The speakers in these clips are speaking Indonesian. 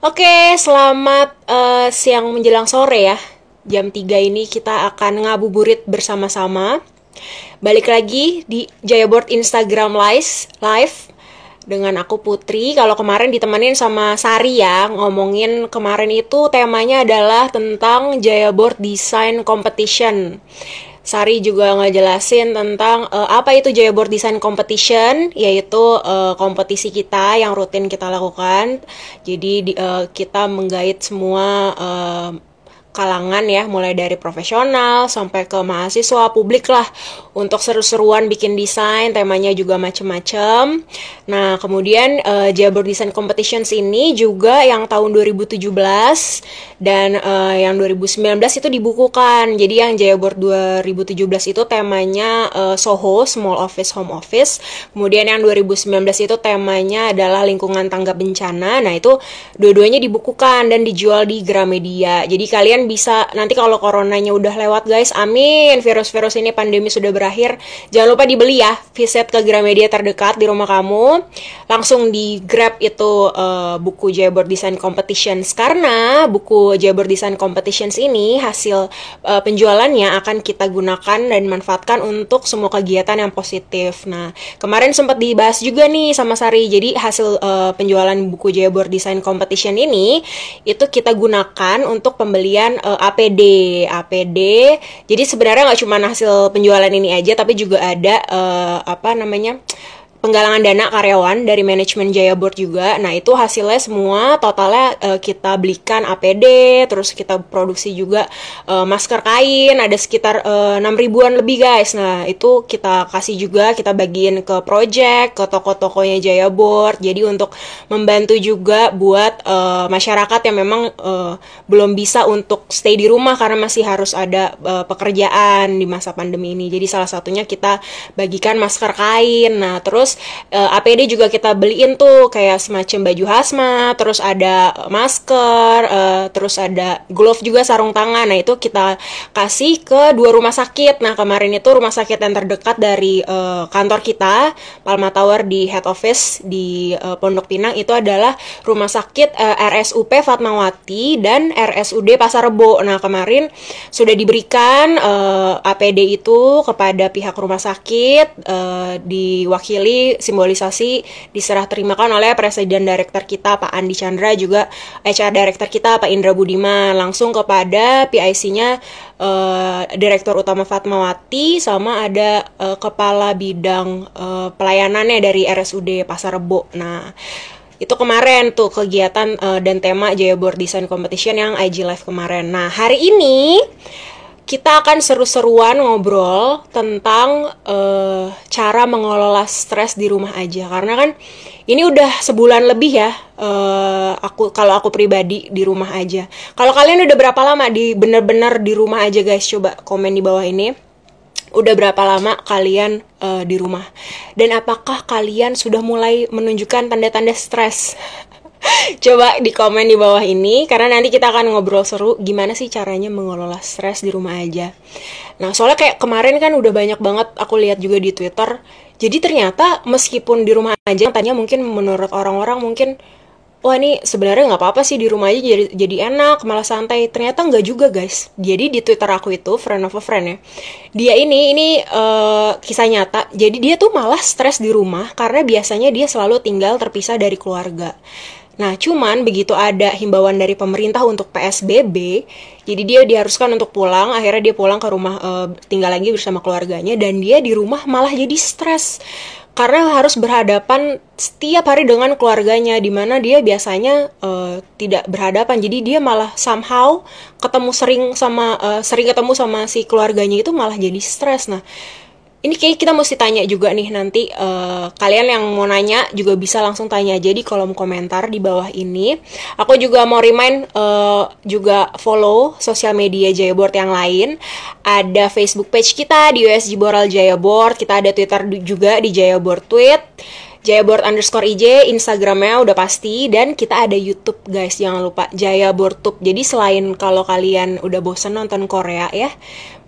Oke, selamat siang menjelang sore ya. Jam 3 ini kita akan ngabuburit bersama-sama. Balik lagi di Jayaboard Instagram Live dengan aku Putri. Kalau kemarin ditemenin sama Sari ya, ngomongin kemarin itu temanya adalah tentang Jayaboard Design Competition. Sari juga ngejelasin tentang apa itu Jayaboard Design Competition, yaitu kompetisi kita yang rutin kita lakukan. Jadi kita menggait semua kalangan ya, mulai dari profesional sampai ke mahasiswa publik lah, untuk seru-seruan bikin desain. Temanya juga macem-macem. Nah, kemudian Jayaboard Design Competitions ini juga yang tahun 2017 dan yang 2019 itu dibukukan. Jadi yang Jayaboard 2017 itu temanya Soho, Small Office, Home Office. Kemudian yang 2019 itu temanya adalah lingkungan tanggap bencana. Nah, itu dua-duanya dibukukan dan dijual di Gramedia. Jadi kalian bisa, nanti kalau coronanya udah lewat guys, amin, virus-virus ini, pandemi sudah berakhir, jangan lupa dibeli ya, visit ke Gramedia terdekat di rumah kamu, langsung di grab itu buku Jayaboard Design Competitions, karena buku Jayaboard Design Competitions ini hasil penjualannya akan kita gunakan dan manfaatkan untuk semua kegiatan yang positif. Nah, kemarin sempat dibahas juga nih sama Sari, jadi hasil penjualan buku Jayaboard Design Competition ini itu kita gunakan untuk pembelian APD. Jadi sebenarnya nggak cuma hasil penjualan ini aja, tapi juga ada penggalangan dana karyawan dari manajemen Jayaboard juga. Nah, itu hasilnya semua totalnya kita belikan APD, terus kita produksi juga masker kain, ada sekitar 6.000-an lebih guys. Nah, itu kita kasih juga, kita bagiin ke project, ke toko-tokonya Jayaboard. Jadi untuk membantu juga buat masyarakat yang memang belum bisa untuk stay di rumah karena masih harus ada pekerjaan di masa pandemi ini. Jadi salah satunya kita bagikan masker kain. Nah, terus APD juga kita beliin tuh kayak semacam baju hazmat, terus ada masker, terus ada glove juga, sarung tangan. Nah, itu kita kasih ke 2 rumah sakit. Nah, kemarin itu rumah sakit yang terdekat dari kantor kita, Palma Tower di head office di Pondok Pinang, itu adalah rumah sakit RSUP Fatmawati dan RSUD Pasar Rebo. Nah, kemarin sudah diberikan APD itu kepada pihak rumah sakit, diwakili, simbolisasi diserah terimakan oleh Presiden Director kita Pak Andi Chandra, juga HR Director kita Pak Indra Budiman, langsung kepada PIC-nya Direktur Utama Fatmawati, sama ada Kepala Bidang Pelayanannya dari RSUD Pasar Rebo. Nah, itu kemarin tuh kegiatan dan tema Jayaboard Design Competition yang IG Live kemarin. Nah, hari ini kita akan seru-seruan ngobrol tentang cara mengelola stres di rumah aja. Karena kan ini udah sebulan lebih ya, kalau aku pribadi di rumah aja. Kalau kalian udah berapa lama bener-bener di rumah aja guys? Coba komen di bawah ini. Udah berapa lama kalian di rumah? Dan apakah kalian sudah mulai menunjukkan tanda-tanda stres? Coba di komen di bawah ini, karena nanti kita akan ngobrol seru gimana sih caranya mengelola stres di rumah aja. Nah, soalnya kayak kemarin kan udah banyak banget aku lihat juga di Twitter. Jadi ternyata meskipun di rumah aja, tanya mungkin menurut orang-orang mungkin, wah ini sebenarnya nggak apa-apa sih di rumah aja, jadi enak, malah santai. Ternyata nggak juga guys. Jadi di Twitter aku itu, friend of a friend ya, dia ini kisah nyata. Jadi dia tuh malah stres di rumah karena biasanya dia selalu tinggal terpisah dari keluarga. Nah, cuman begitu ada himbauan dari pemerintah untuk PSBB, jadi dia diharuskan untuk pulang. Akhirnya dia pulang ke rumah, tinggal lagi bersama keluarganya, dan dia di rumah malah jadi stres karena harus berhadapan setiap hari dengan keluarganya, dimana dia biasanya tidak berhadapan. Jadi dia malah somehow sering ketemu sama si keluarganya, itu malah jadi stres. Nah, ini kayak kita mesti tanya juga nih nanti, kalian yang mau nanya juga bisa langsung tanya aja di kolom komentar di bawah ini. Aku juga mau remind juga follow sosial media Jayaboard yang lain. Ada Facebook page kita di USG Boral Jayaboard, kita ada Twitter juga di Jayaboard Tweet. @jayaboard_ij, Instagramnya udah pasti, dan kita ada YouTube guys, jangan lupa Jaya Board Tube. Jadi selain kalau kalian udah bosen nonton Korea ya,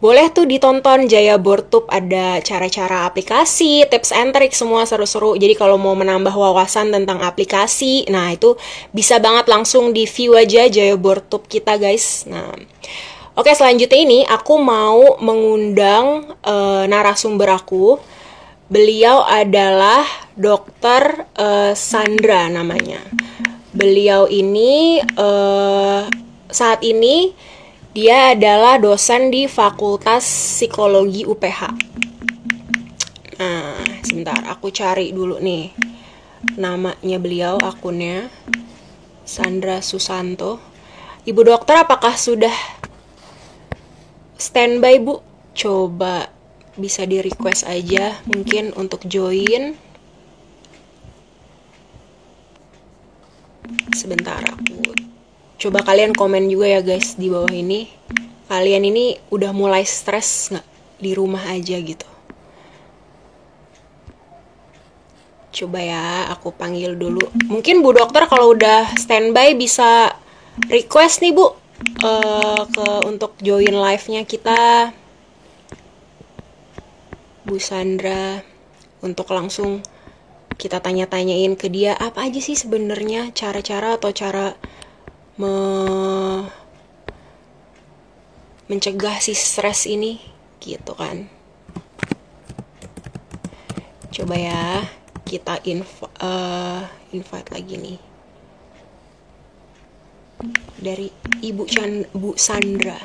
boleh tuh ditonton Jaya Board Tube, ada cara-cara aplikasi, tips and trick, semua seru-seru. Jadi kalau mau menambah wawasan tentang aplikasi, nah itu bisa banget langsung di view aja Jaya Board Tube kita guys. Nah, oke, selanjutnya ini aku mau mengundang narasumber aku. Beliau adalah Dokter Sandra namanya. Beliau ini saat ini dia adalah dosen di Fakultas Psikologi UPH. Nah, sebentar, aku cari dulu nih namanya beliau, akunnya Sandra Susanto. Ibu dokter, apakah sudah standby, Bu? Coba bisa di request aja mungkin untuk join. Sebentar, aku coba kalian komen juga ya guys di bawah ini. Kalian ini udah mulai stres nggak di rumah aja gitu? Coba ya, aku panggil dulu. Mungkin Bu Dokter kalau udah standby bisa request nih Bu, untuk join live-nya kita. Bu Sandra, untuk langsung kita tanya-tanyain ke dia apa aja sih sebenarnya cara-cara atau cara mencegah si stres ini gitu kan. Coba ya, kita invite lagi nih dari Bu Sandra.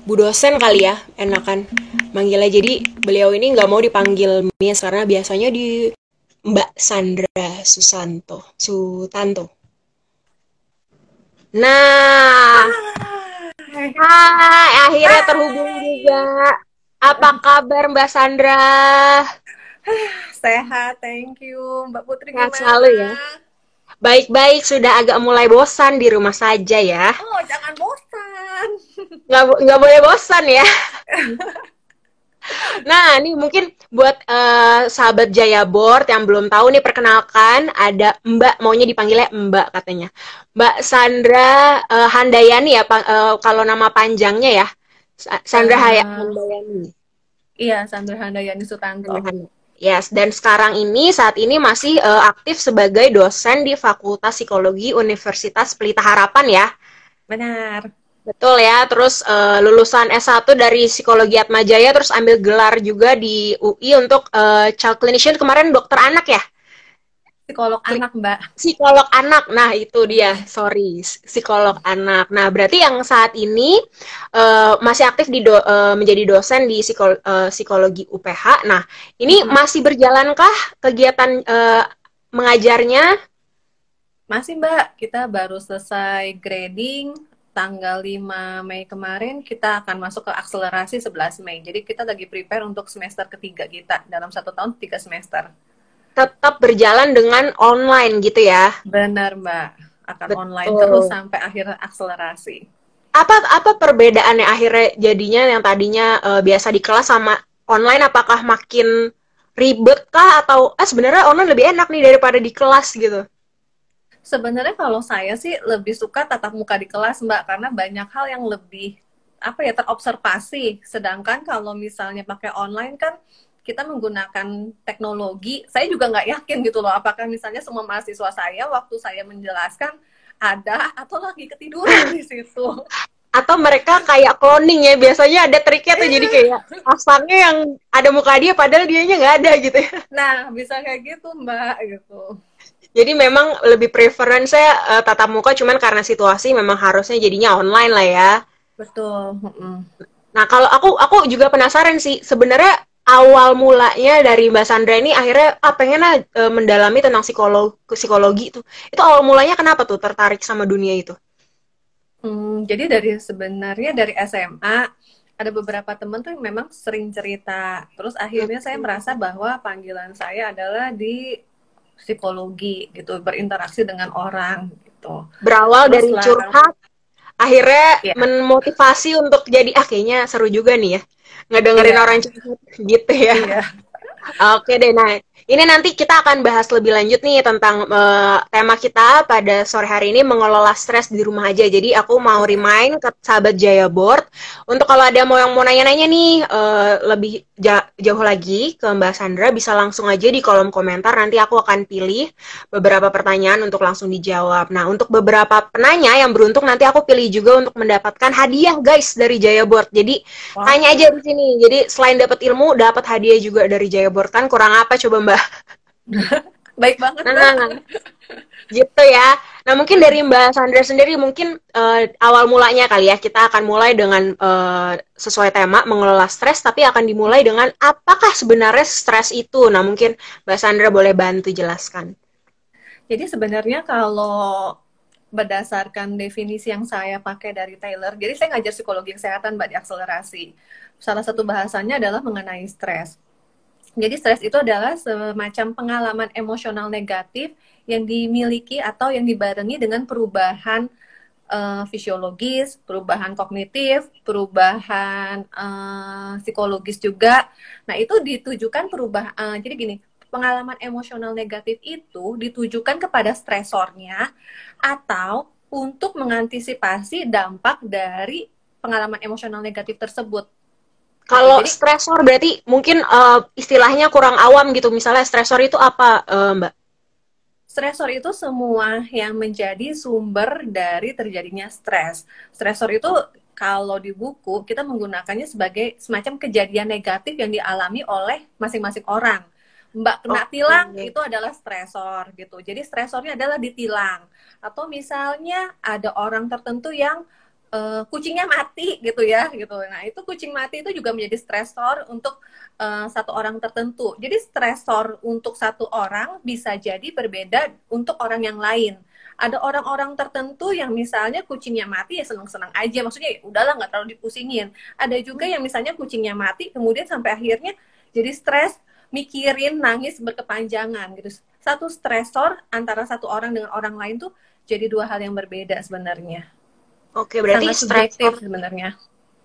Bu dosen kali ya, enakan manggilnya. Jadi beliau ini nggak mau dipanggil Miss karena biasanya di Mbak Sandra Sutanto. Nah, hai, akhirnya terhubung juga. Apa kabar Mbak Sandra? Sehat, thank you. Mbak Putri Sehat gimana? selalu ya. Baik-baik, sudah agak mulai bosan di rumah saja ya. Oh, jangan bosan. Nggak boleh bosan ya. Nah, ini mungkin buat sahabat Jaya Board yang belum tahu nih, perkenalkan ada Mbak, maunya dipanggilnya Mbak katanya. Mbak Sandra Handayani ya, kalau nama panjangnya ya. Sandra Handayani. Iya, Sandra Handayani Sutanto. Yes, dan saat ini masih aktif sebagai dosen di Fakultas Psikologi Universitas Pelita Harapan ya. Benar. Betul ya, terus lulusan S1 dari Psikologi Atmajaya, terus ambil gelar juga di UI untuk child clinician, kemarin dokter anak ya? Psikolog anak, Mbak. Psikolog anak, nah itu dia, sorry, psikolog anak. Nah, berarti yang saat ini masih aktif menjadi dosen di Psikologi UPH. Nah, ini masih berjalankah kegiatan mengajarnya? Masih, Mbak. Kita baru selesai grading tanggal 5 Mei kemarin, kita akan masuk ke akselerasi 11 Mei. Jadi kita lagi prepare untuk semester ketiga kita. Dalam 1 tahun 3 semester. Tetap berjalan dengan online gitu ya? Benar, Mbak. Akan Betul. online terus sampai akhir akselerasi. Apa perbedaannya akhirnya jadinya yang tadinya biasa di kelas sama online, apakah makin ribet kah atau sebenarnya online lebih enak nih daripada di kelas gitu? Sebenarnya kalau saya sih lebih suka tatap muka di kelas, Mbak, karena banyak hal yang lebih terobservasi. Sedangkan kalau misalnya pakai online kan kita menggunakan teknologi, saya juga nggak yakin gitu loh, apakah misalnya semua mahasiswa saya waktu saya menjelaskan ada atau lagi ketiduran di situ. Atau mereka kayak cloning ya, biasanya ada triknya tuh, jadi kayak pasangnya yang ada muka dia padahal dianya nggak ada gitu ya. Nah, bisa kayak gitu, Mbak, gitu. Jadi memang lebih preference saya tatap muka, cuman karena situasi memang harusnya jadinya online lah ya. Betul. Nah, kalau aku juga penasaran sih, sebenarnya awal mulanya dari Mbak Sandra ini akhirnya pengen mendalami tentang psikologi itu. Itu awal mulanya kenapa tuh tertarik sama dunia itu? Jadi sebenarnya dari SMA ada beberapa teman tuh yang memang sering cerita. Terus akhirnya saya merasa bahwa panggilan saya adalah di psikologi gitu, berinteraksi dengan orang gitu. Berawal dari curhat, akhirnya memotivasi untuk jadi kayaknya seru juga nih ya ngedengerin orang curhat gitu ya. Iya. Oke deh, nah ini nanti kita akan bahas lebih lanjut nih tentang tema kita pada sore hari ini mengelola stres di rumah aja. Jadi aku mau Oke. remind ke sahabat Jaya Board untuk kalau ada mau yang mau nanya-nanya nih lebih jauh lagi ke Mbak Sandra bisa langsung aja di kolom komentar. Nanti aku akan pilih beberapa pertanyaan untuk langsung dijawab. Nah untuk beberapa penanya yang beruntung nanti aku pilih juga untuk mendapatkan hadiah guys dari Jaya Board. Jadi tanya aja Wah, di sini. Jadi selain dapat ilmu, dapat hadiah juga dari Jaya Board kan kurang apa coba Mbak? baik banget Mbak. Nah, gitu ya. Nah, mungkin dari Mbak Sandra sendiri mungkin awal mulanya kali ya kita akan mulai dengan sesuai tema mengelola stres, tapi akan dimulai dengan apakah sebenarnya stres itu. Nah, mungkin Mbak Sandra boleh bantu jelaskan. Jadi sebenarnya kalau berdasarkan definisi yang saya pakai dari Taylor, jadi saya ngajar psikologi kesehatan Mbak di akselerasi. Salah satu bahasanya adalah mengenai stres. Jadi stres itu adalah semacam pengalaman emosional negatif yang dimiliki atau yang dibarengi dengan perubahan fisiologis, perubahan kognitif, perubahan psikologis juga. Nah, itu ditujukan jadi gini, pengalaman emosional negatif itu ditujukan kepada stresornya atau untuk mengantisipasi dampak dari pengalaman emosional negatif tersebut. Gitu. Kalau Jadi stresor berarti mungkin istilahnya kurang awam gitu. Misalnya stresor itu apa, Mbak? stresor itu semua yang menjadi sumber dari terjadinya stres. Stresor itu kalau di buku kita menggunakannya sebagai semacam kejadian negatif yang dialami oleh masing-masing orang. Mbak kena tilang Oke. itu adalah stresor gitu. Jadi stresornya adalah ditilang. Atau misalnya ada orang tertentu yang kucingnya mati gitu ya gitu. Nah itu kucing mati itu juga menjadi stresor untuk satu orang tertentu. Jadi stresor untuk satu orang bisa jadi berbeda untuk orang yang lain. Ada orang-orang tertentu yang misalnya kucingnya mati ya senang-senang aja, maksudnya ya udahlah nggak terlalu dipusingin. Ada juga yang misalnya kucingnya mati kemudian sampai akhirnya jadi stres, mikirin, nangis berkepanjangan gitu. Satu stresor antara satu orang dengan orang lain tuh jadi dua hal yang berbeda sebenarnya. Oke, berarti Sangat stresor subjektif sebenarnya.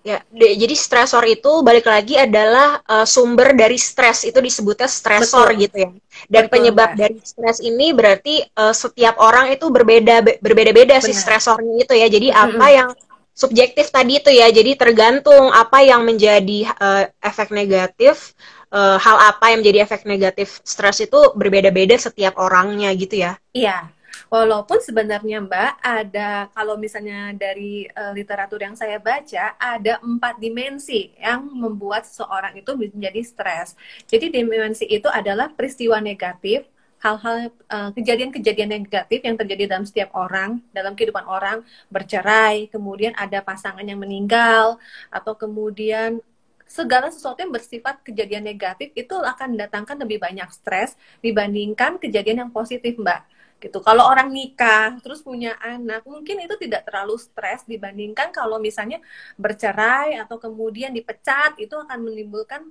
ya. Jadi stresor itu balik lagi adalah sumber dari stres itu disebutnya stresor Betul, gitu ya. Dan betul penyebab Mbak. dari stres ini berarti setiap orang itu berbeda-beda sih Benar. stresornya itu ya. Jadi apa Mm-mm. yang subjektif tadi itu ya. Jadi tergantung apa yang menjadi efek negatif, hal apa yang menjadi efek negatif stres itu berbeda-beda setiap orangnya gitu ya. Iya. Walaupun sebenarnya Mbak ada kalau misalnya dari literatur yang saya baca ada 4 dimensi yang membuat seseorang itu menjadi stres. Jadi dimensi itu adalah peristiwa negatif, hal-hal kejadian-kejadian negatif yang terjadi dalam setiap orang, dalam kehidupan orang, bercerai, kemudian ada pasangan yang meninggal, atau kemudian segala sesuatu yang bersifat kejadian negatif itu akan mendatangkan lebih banyak stres dibandingkan kejadian yang positif, Mbak gitu. Kalau orang nikah terus punya anak, mungkin itu tidak terlalu stres dibandingkan kalau misalnya bercerai atau kemudian dipecat, itu akan menimbulkan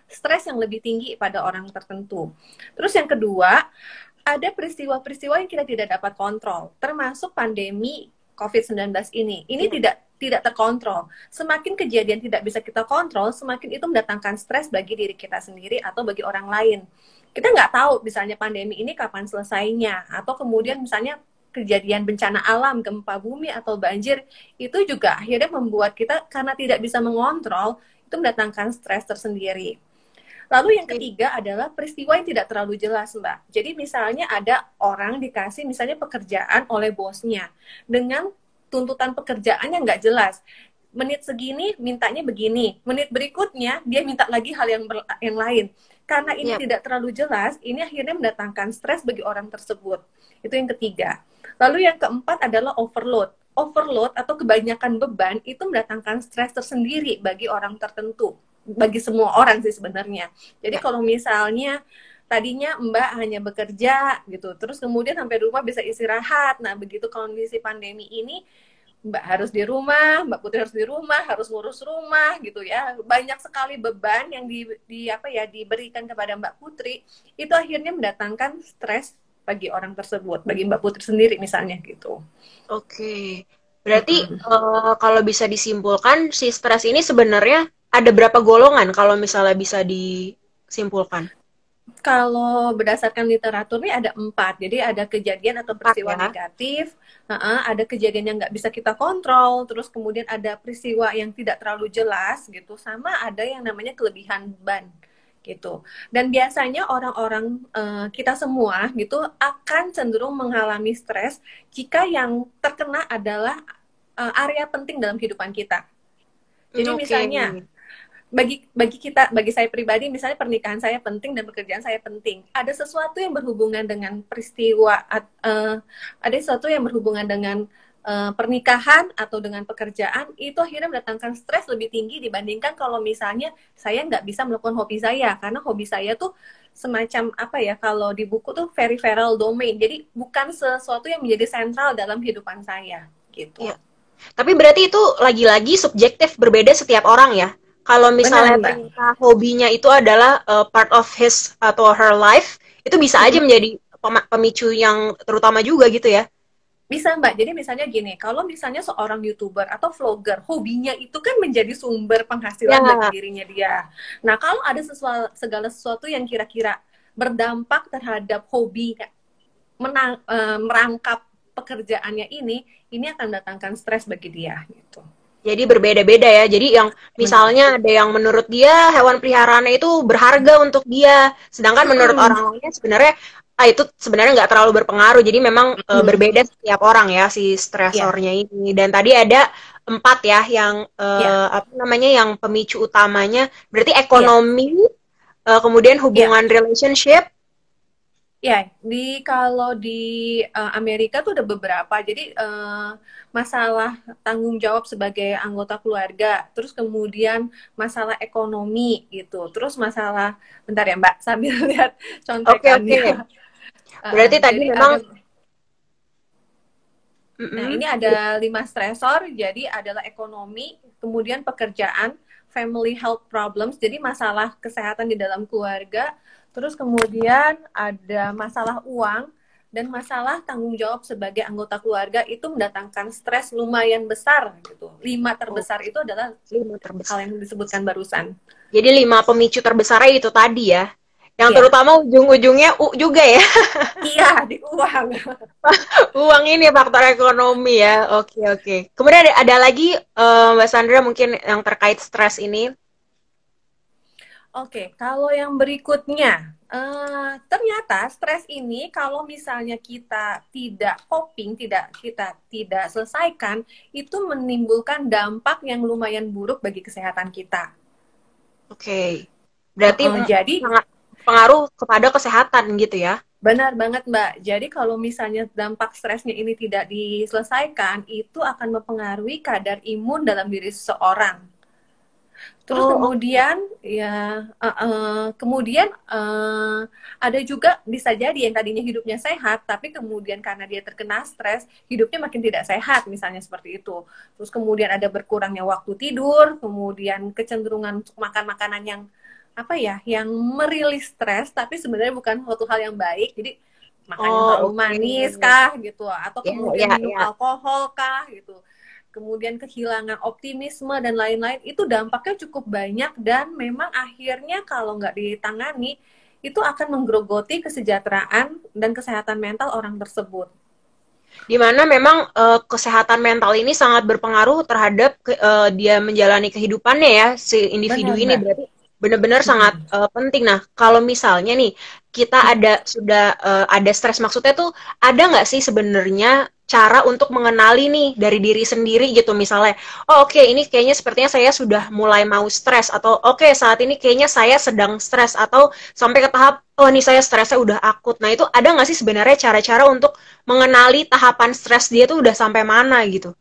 stres yang lebih tinggi pada orang tertentu. Terus yang kedua, ada peristiwa-peristiwa yang kita tidak dapat kontrol, termasuk pandemi COVID-19 ini. Ini Iya. tidak terkontrol. Semakin kejadian tidak bisa kita kontrol, semakin itu mendatangkan stres bagi diri kita sendiri atau bagi orang lain. Kita nggak tahu misalnya pandemi ini kapan selesainya, atau kemudian misalnya kejadian bencana alam, gempa bumi atau banjir, itu juga akhirnya membuat kita karena tidak bisa mengontrol, itu mendatangkan stres tersendiri. Lalu yang Oke. ketiga adalah peristiwa yang tidak terlalu jelas, Mbak. Jadi misalnya ada orang dikasih misalnya pekerjaan oleh bosnya dengan tuntutan pekerjaan yang nggak jelas. Menit segini mintanya begini, menit berikutnya dia minta lagi hal yang lain. Karena ini Iya. tidak terlalu jelas, ini akhirnya mendatangkan stres bagi orang tersebut. Itu yang ketiga. Lalu yang keempat adalah overload. Overload atau kebanyakan beban itu mendatangkan stres tersendiri bagi orang tertentu, bagi semua orang sih sebenarnya. Jadi Iya. kalau misalnya tadinya Mbak hanya bekerja gitu, terus kemudian sampai rumah bisa istirahat. Nah, begitu kondisi pandemi ini Mbak harus di rumah, Mbak Putri harus di rumah, harus ngurus rumah gitu ya. Banyak sekali beban yang diberikan kepada Mbak Putri, itu akhirnya mendatangkan stres bagi orang tersebut, bagi Mbak Putri sendiri misalnya gitu. Oke. Berarti Mm-mm. kalau bisa disimpulkan si stres ini sebenarnya ada berapa golongan kalau misalnya bisa simpulkan? Kalau berdasarkan literatur nih ada 4. Jadi ada kejadian atau 4 peristiwa ya. negatif, ada kejadian yang nggak bisa kita kontrol, terus kemudian ada peristiwa yang tidak terlalu jelas gitu, sama ada yang namanya kelebihan ban gitu. Dan biasanya orang-orang kita semua gitu akan cenderung mengalami stres jika yang terkena adalah area penting dalam kehidupan kita. Jadi Oke. misalnya bagi saya pribadi, misalnya pernikahan saya penting dan pekerjaan saya penting, ada sesuatu yang berhubungan dengan peristiwa, ada sesuatu yang berhubungan dengan pernikahan atau dengan pekerjaan, itu akhirnya mendatangkan stres lebih tinggi dibandingkan kalau misalnya saya nggak bisa melakukan hobi saya, karena hobi saya tuh semacam apa ya, kalau di buku tuh peripheral domain, jadi bukan sesuatu yang menjadi sentral dalam kehidupan saya gitu. Ya. Tapi berarti itu lagi-lagi subjektif, berbeda setiap orang ya. Kalau Benar misalnya Mbak. ternyata hobinya itu adalah part of his atau her life, itu bisa aja Mm-mm. menjadi pemicu yang terutama juga gitu ya. Bisa Mbak, jadi misalnya gini, kalau misalnya seorang YouTuber atau vlogger, hobinya itu kan menjadi sumber penghasilan bagi Ya, dirinya dia. Nah, kalau ada segala sesuatu yang kira-kira berdampak terhadap hobi, merangkap pekerjaannya ini akan mendatangkan stres bagi dia. Gitu. jadi berbeda-beda ya. Jadi yang Benar. misalnya ada yang menurut dia hewan peliharaannya itu berharga untuk dia, sedangkan menurut Mm-mm. orang lainnya sebenarnya itu sebenarnya nggak terlalu berpengaruh. Jadi memang Mm-mm. berbeda setiap orang ya si Ya, stresornya ini. Dan tadi ada 4 ya yang ya, apa namanya yang pemicu utamanya. Berarti ya. ekonomi, kemudian Ya, hubungan relationship. ya, kalau di Amerika tuh ada beberapa. Jadi masalah tanggung jawab sebagai anggota keluarga, terus kemudian masalah ekonomi gitu, terus masalah, bentar ya Mbak, sambil lihat Oke, oke. contekannya. Berarti tadi Jadi memang ada, nah mm-mm. ini ada 5 stresor. Jadi adalah ekonomi, kemudian pekerjaan, family health problems, jadi masalah kesehatan di dalam keluarga, terus kemudian ada masalah uang, dan masalah tanggung jawab sebagai anggota keluarga itu mendatangkan stres lumayan besar gitu. 5 Oh, terbesar itu adalah 5 hal terbesar. yang disebutkan barusan. Jadi 5 pemicu terbesarnya itu tadi ya. Yang Iya, terutama ujung-ujungnya juga ya. iya di uang. Uang ini faktor ekonomi ya. Oke, oke. Kemudian ada lagi Mbak Sandra mungkin yang terkait stres ini. Oke, kalau yang berikutnya, ternyata stres ini kalau misalnya kita tidak coping, kita tidak selesaikan, itu menimbulkan dampak yang lumayan buruk bagi kesehatan kita. Oke. Berarti Jadi sangat pengaruh kepada kesehatan gitu ya. benar banget Mbak. Jadi kalau misalnya dampak stresnya ini tidak diselesaikan, itu akan mempengaruhi kadar imun dalam diri seseorang. Terus Oh, oke. kemudian ya kemudian ada juga bisa jadi yang tadinya hidupnya sehat tapi kemudian karena dia terkena stres hidupnya makin tidak sehat misalnya seperti itu. Terus kemudian ada berkurangnya waktu tidur, kemudian kecenderungan untuk makan makanan yang apa ya, yang merilis stres tapi sebenarnya bukan suatu hal yang baik. Jadi makan yang Oh, terlalu oke. manis kah gitu, atau Ya, kemudian ya, minum ya. alkohol kah gitu, kemudian kehilangan optimisme dan lain-lain, itu dampaknya cukup banyak dan memang akhirnya kalau nggak ditangani itu akan menggerogoti kesejahteraan dan kesehatan mental orang tersebut. Dimana memang kesehatan mental ini sangat berpengaruh terhadap dia menjalani kehidupannya ya si individu Benar ini Mbak. berarti benar-benar sangat Mm-mm. penting. Nah, kalau misalnya nih kita sudah ada stres, maksudnya tuh ada nggak sih sebenarnya cara untuk mengenali nih dari diri sendiri gitu misalnya, oh oke, ini kayaknya sepertinya saya sudah mulai mau stres atau oke, saat ini kayaknya saya sedang stres atau sampai ke tahap oh ini saya stresnya udah akut. Nah itu ada nggak sih sebenarnya cara-cara untuk mengenali tahapan stres dia tuh udah sampai mana gitu.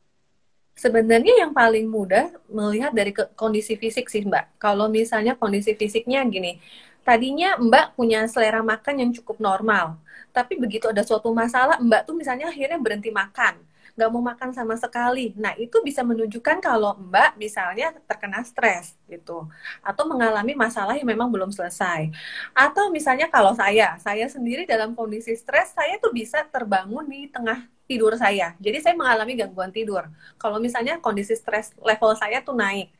Sebenarnya yang paling mudah melihat dari kondisi fisik sih Mbak. Kalau misalnya kondisi fisiknya gini, tadinya Mbak punya selera makan yang cukup normal, tapi begitu ada suatu masalah Mbak tuh misalnya akhirnya berhenti makan, nggak mau makan sama sekali. Nah itu bisa menunjukkan kalau Mbak misalnya terkena stres gitu, atau mengalami masalah yang memang belum selesai. Atau misalnya kalau saya sendiri dalam kondisi stres, saya tuh bisa terbangun di tengah tidur saya. Jadi saya mengalami gangguan tidur. Kalau misalnya kondisi stres level saya tuh naik,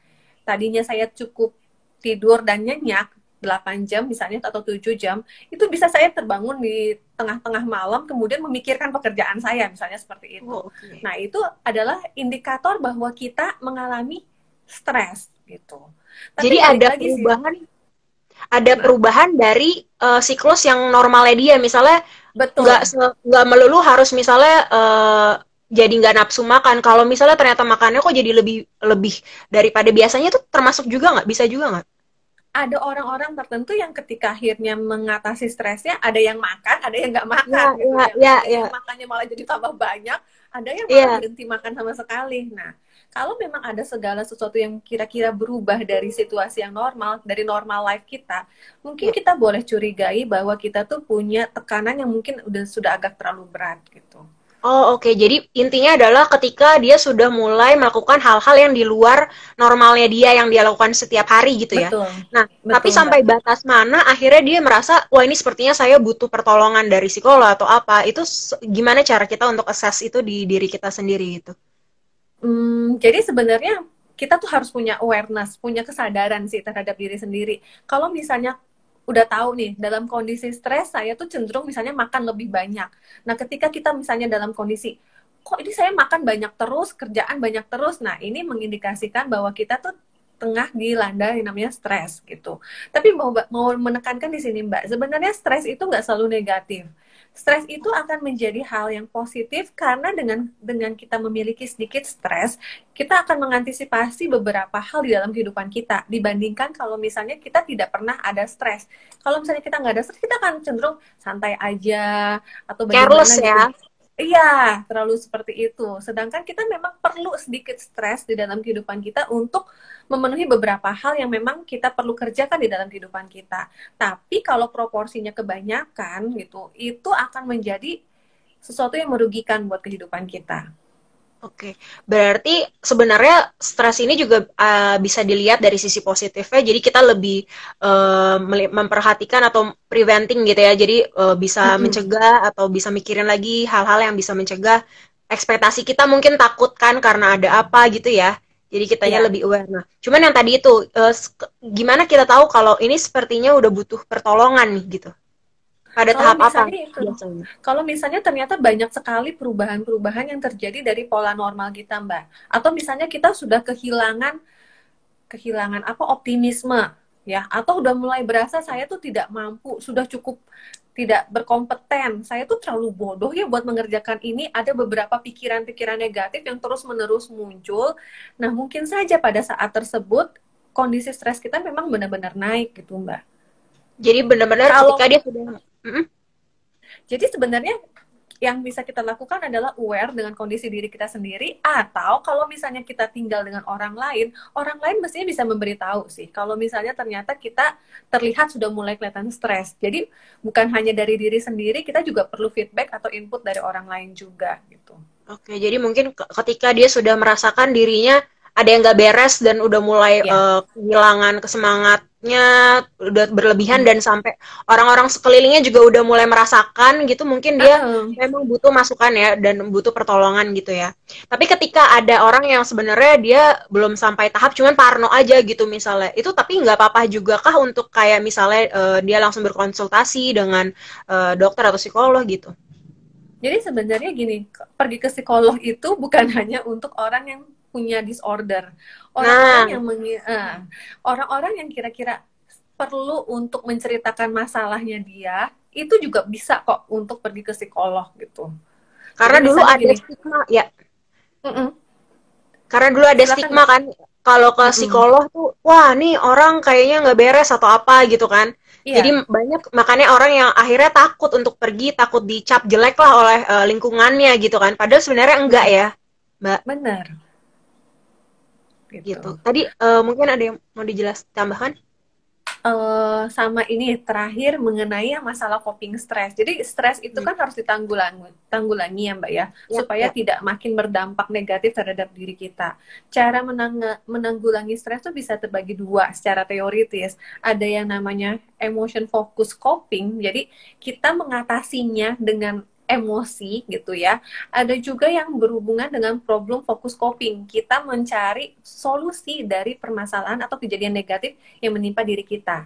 tadinya saya cukup tidur dan nyenyak, 8 jam misalnya atau 7 jam, itu bisa saya terbangun di tengah-tengah malam kemudian memikirkan pekerjaan saya misalnya seperti itu. Oh, oke. Nah, itu adalah indikator bahwa kita mengalami stres gitu. Jadi Tapi balik lagi sih, ada perubahan dari siklus yang normalnya dia. Misalnya nggak betul. nggak melulu harus misalnya jadi nggak nafsu makan. Kalau misalnya ternyata makannya kok jadi lebih lebih daripada biasanya, tuh termasuk juga nggak? Bisa juga nggak? Ada orang-orang tertentu yang ketika akhirnya mengatasi stresnya, ada yang makan, ada yang nggak makan Ya, gitu ya, ya. ya, Ada ya, yang makannya malah jadi tambah banyak, ada yang malah iya. berhenti makan sama sekali. Nah, kalau memang ada segala sesuatu yang kira-kira berubah dari situasi yang normal, dari normal life kita, mungkin Iya. kita boleh curigai bahwa kita tuh punya tekanan yang mungkin sudah agak terlalu berat gitu. Oh, oke. Jadi intinya adalah ketika dia sudah mulai melakukan hal-hal yang di luar normalnya dia yang dia lakukan setiap hari gitu ya. Betul, Nah, tapi betul Mbak. sampai batas mana akhirnya dia merasa, wah ini sepertinya saya butuh pertolongan dari psikolog atau apa. Itu gimana cara kita untuk assess itu di diri kita sendiri gitu. Jadi sebenarnya kita tuh harus punya awareness, punya kesadaran sih terhadap diri sendiri. Kalau misalnya udah tahu nih, dalam kondisi stres saya tuh cenderung misalnya makan lebih banyak. Nah, ketika kita misalnya dalam kondisi, kok ini saya makan banyak terus, kerjaan banyak terus, nah ini mengindikasikan bahwa kita tuh tengah dilanda yang namanya stres gitu. Tapi mau menekankan di sini Mbak, sebenarnya stres itu nggak selalu negatif. Stres itu akan menjadi hal yang positif karena dengan kita memiliki sedikit stres, kita akan mengantisipasi beberapa hal di dalam kehidupan kita dibandingkan kalau misalnya kita tidak pernah ada stres. Kalau misalnya kita nggak ada stres, kita akan cenderung santai aja atau Careless bagaimana gitu. ya. Iya, terlalu seperti itu. Sedangkan kita memang perlu sedikit stres di dalam kehidupan kita untuk memenuhi beberapa hal yang memang kita perlu kerjakan di dalam kehidupan kita. Tapi kalau proporsinya kebanyakan gitu, itu akan menjadi sesuatu yang merugikan buat kehidupan kita. Oke, berarti sebenarnya stres ini juga bisa dilihat dari sisi positifnya. Jadi kita lebih memperhatikan atau preventing gitu ya. Jadi bisa Mm-mm. mencegah atau bisa mikirin lagi hal-hal yang bisa mencegah ekspektasi kita mungkin takutkan karena ada apa gitu ya. Jadi kitanya Iya. lebih aware. Nah, cuman yang tadi itu gimana kita tahu kalau ini sepertinya udah butuh pertolongan nih gitu. Pada Kalau tahap apa misalnya itu, biasanya? kalau misalnya ternyata banyak sekali perubahan-perubahan yang terjadi dari pola normal kita, Mbak. Atau misalnya kita sudah kehilangan kehilangan apa optimisme ya atau udah mulai berasa saya tuh tidak mampu sudah cukup tidak berkompeten saya tuh terlalu bodoh ya buat mengerjakan ini ada beberapa pikiran-pikiran negatif yang terus-menerus muncul nah mungkin saja pada saat tersebut kondisi stres kita memang benar-benar naik gitu Mbak Jadi benar-benar kalau ketika dia sudah. Mm-mm. jadi sebenarnya yang bisa kita lakukan adalah aware dengan kondisi diri kita sendiri atau kalau misalnya kita tinggal dengan orang lain mestinya bisa memberitahu sih kalau misalnya ternyata kita terlihat sudah mulai kelihatan stres. Jadi bukan hanya dari diri sendiri, kita juga perlu feedback atau input dari orang lain juga gitu. Oke, jadi mungkin ketika dia sudah merasakan dirinya ada yang nggak beres dan udah mulai Ya. kehilangan kesemangatnya, udah berlebihan Hmm. dan sampai orang-orang sekelilingnya juga udah mulai merasakan gitu, mungkin dia Uh-uh. memang butuh masukan ya dan butuh pertolongan gitu ya. Tapi ketika ada orang yang sebenarnya dia belum sampai tahap cuman parno aja gitu misalnya, itu tapi nggak apa-apa juga kah untuk kayak misalnya dia langsung berkonsultasi dengan dokter atau psikolog gitu? Jadi sebenarnya gini, pergi ke psikolog itu bukan hanya untuk orang yang punya disorder. Nah, Orang-orang yang orang-orang yang kira-kira perlu untuk menceritakan masalahnya dia, itu juga bisa kok untuk pergi ke psikolog gitu. Jadi karena dulu misalnya ada gini, stigma ya, mm-mm, karena dulu ada silakan stigma Mbak. kan, kalau ke Mm-mm. psikolog tuh, wah nih orang kayaknya nggak beres atau apa gitu kan. Jadi Iya, banyak makanya orang yang akhirnya takut untuk pergi, takut dicap jelek lah oleh lingkungannya gitu kan. Padahal sebenarnya enggak mm-mm, ya, Mbak, benar gitu. gitu. Tadi mungkin ada yang mau dijelas tambahkan? Sama ini terakhir mengenai yang masalah coping stress. Jadi stres itu Hmm. kan harus ditanggulangi ya Mbak ya, Ya, supaya ya. tidak makin berdampak negatif terhadap diri kita. Cara menanggulangi stres itu bisa terbagi dua secara teoritis. Ada yang namanya emotion focus coping, jadi kita mengatasinya dengan emosi gitu ya. Ada juga yang berhubungan dengan problem focus coping. Kita mencari solusi dari permasalahan atau kejadian negatif yang menimpa diri kita.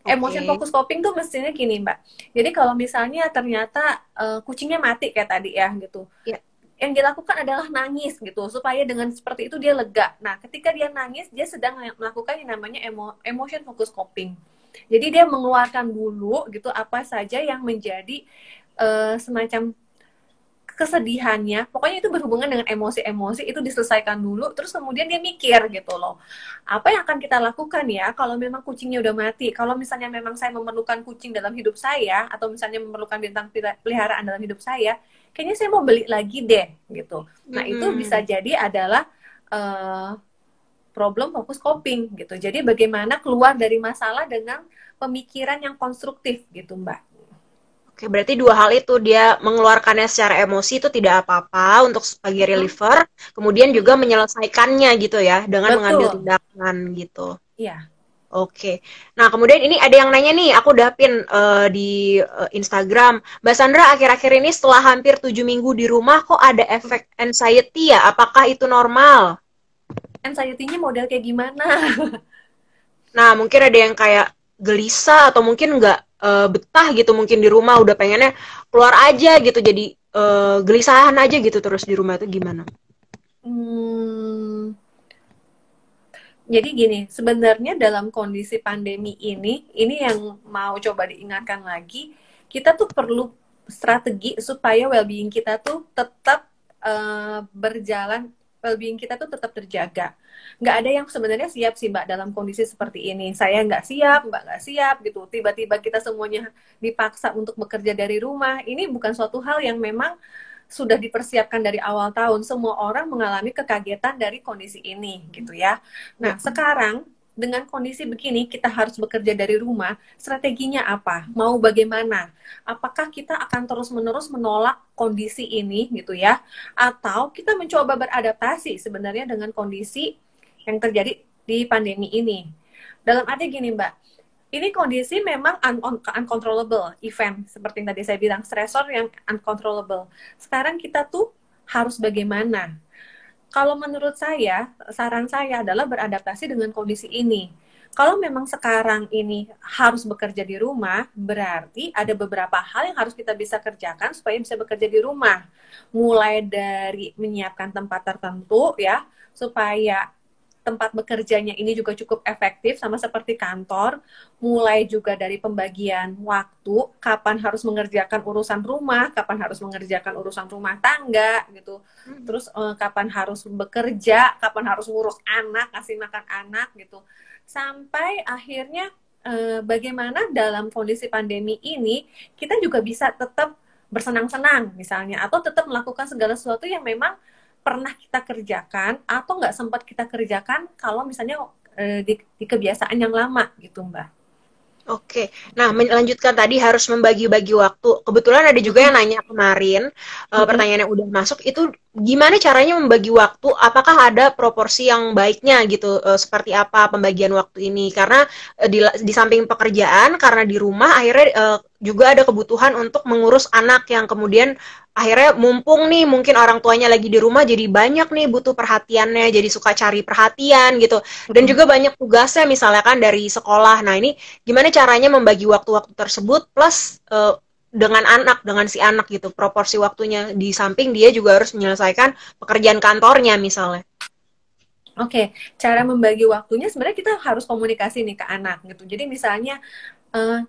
Emotion Oke. focus coping tuh mestinya gini, Mbak. Jadi kalau misalnya ternyata kucingnya mati kayak tadi ya gitu. Ya. Yang dilakukan adalah nangis gitu supaya dengan seperti itu dia lega. Nah, ketika dia nangis, dia sedang melakukan yang namanya emotion focus coping. Jadi dia mengeluarkan dulu gitu apa saja yang menjadi semacam kesedihannya, pokoknya itu berhubungan dengan emosi-emosi itu diselesaikan dulu, terus kemudian dia mikir gitu loh, apa yang akan kita lakukan ya kalau memang kucingnya udah mati, kalau misalnya memang saya memerlukan kucing dalam hidup saya, atau misalnya memerlukan bintang peliharaan dalam hidup saya, kayaknya saya mau beli lagi deh gitu. Nah itu bisa Hmm. jadi adalah uh, problem fokus coping gitu. Jadi bagaimana keluar dari masalah dengan pemikiran yang konstruktif gitu Mbak. Oke, berarti dua hal itu, dia mengeluarkannya secara emosi itu tidak apa-apa untuk sebagai Mm-mm. reliever, kemudian juga Mm-mm. menyelesaikannya gitu ya, dengan mengambil Betul, tindakan gitu. iya. Oke. Nah, kemudian ini ada yang nanya nih, aku udah pin di Instagram. Mbak Sandra, akhir-akhir ini setelah hampir 7 minggu di rumah, kok ada efek anxiety ya? Apakah itu normal? Anxiety-nya model kayak gimana? Nah, mungkin ada yang kayak gelisah atau mungkin nggak betah gitu mungkin di rumah, udah pengennya keluar aja gitu, jadi gelisahan aja gitu terus di rumah itu gimana? Hmm, jadi gini, sebenarnya dalam kondisi pandemi ini yang mau coba diingatkan lagi, kita tuh perlu strategi supaya well-being kita tuh tetap berjalan, well-being kita tuh tetap terjaga. Nggak ada yang sebenarnya siap sih Mbak dalam kondisi seperti ini. Saya nggak siap, Mbak nggak siap gitu. Tiba-tiba kita semuanya dipaksa untuk bekerja dari rumah. Ini bukan suatu hal yang memang sudah dipersiapkan dari awal tahun. Semua orang mengalami kekagetan dari kondisi ini gitu ya. Ya. Nah, sekarang dengan kondisi begini kita harus bekerja dari rumah, strateginya apa? Mau bagaimana? Apakah kita akan terus-menerus menolak kondisi ini gitu ya? Atau kita mencoba beradaptasi sebenarnya dengan kondisi yang terjadi di pandemi ini? Dalam arti gini, Mbak, ini kondisi memang uncontrollable event seperti yang tadi saya bilang, stresor yang uncontrollable. Sekarang kita tuh harus bagaimana? Kalau menurut saya, saran saya adalah beradaptasi dengan kondisi ini. Kalau memang sekarang ini harus bekerja di rumah, berarti ada beberapa hal yang harus kita bisa kerjakan supaya bisa bekerja di rumah. Mulai dari menyiapkan tempat tertentu ya, supaya tempat bekerjanya ini juga cukup efektif sama seperti kantor, mulai juga dari pembagian waktu, kapan harus mengerjakan urusan rumah, kapan harus mengerjakan urusan rumah tangga gitu. Terus kapan harus bekerja, kapan harus ngurus anak, kasih makan anak gitu. Sampai akhirnya bagaimana dalam kondisi pandemi ini kita juga bisa tetap bersenang-senang misalnya, atau tetap melakukan segala sesuatu yang memang pernah kita kerjakan atau nggak sempat kita kerjakan kalau misalnya di kebiasaan yang lama gitu Mbak. Oke, nah melanjutkan tadi harus membagi-bagi waktu. Kebetulan ada juga yang Mm-mm. nanya kemarin, Mm-mm. pertanyaan yang udah masuk itu gimana caranya membagi waktu? Apakah ada proporsi yang baiknya gitu? Seperti apa pembagian waktu ini? Karena di samping pekerjaan, karena di rumah akhirnya juga ada kebutuhan untuk mengurus anak yang kemudian akhirnya mumpung nih mungkin orang tuanya lagi di rumah jadi banyak nih butuh perhatiannya, jadi suka cari perhatian gitu. Dan Mm-mm. juga banyak tugasnya misalnya kan dari sekolah. Nah ini gimana caranya membagi waktu-waktu tersebut plus dengan anak, dengan si anak gitu, proporsi waktunya di samping dia juga harus menyelesaikan pekerjaan kantornya misalnya. Oke, cara membagi waktunya sebenarnya kita harus komunikasi nih ke anak gitu. Jadi misalnya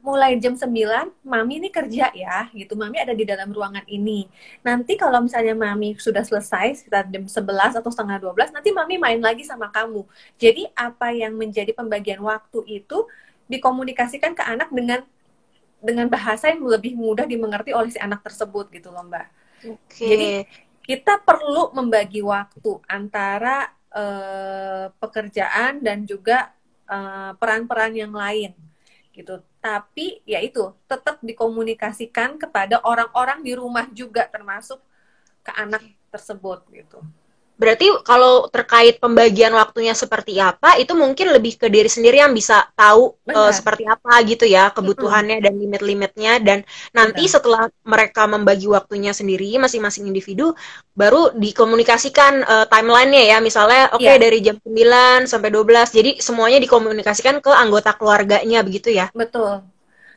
mulai jam 9, Mami ini kerja ya, gitu. Mami ada di dalam ruangan ini. Nanti kalau misalnya Mami sudah selesai, sekitar jam 11 atau setengah 12, nanti Mami main lagi sama kamu. Jadi apa yang menjadi pembagian waktu itu dikomunikasikan ke anak dengan bahasa yang lebih mudah dimengerti oleh si anak tersebut gitu loh Mbak. Jadi Oke. kita perlu membagi waktu antara pekerjaan dan juga peran-peran yang lain gitu. Tapi ya itu tetap dikomunikasikan kepada orang-orang di rumah juga termasuk ke anak tersebut gitu. Berarti kalau terkait pembagian waktunya seperti apa, itu mungkin lebih ke diri sendiri yang bisa tahu Benar. seperti apa gitu ya Mm-mm. kebutuhannya dan limit-limitnya. Dan nanti Benar. setelah mereka membagi waktunya sendiri masing-masing individu, baru dikomunikasikan timelinenya ya. Misalnya oke Iya, dari jam 9 sampai 12. Jadi semuanya dikomunikasikan ke anggota keluarganya begitu ya. betul.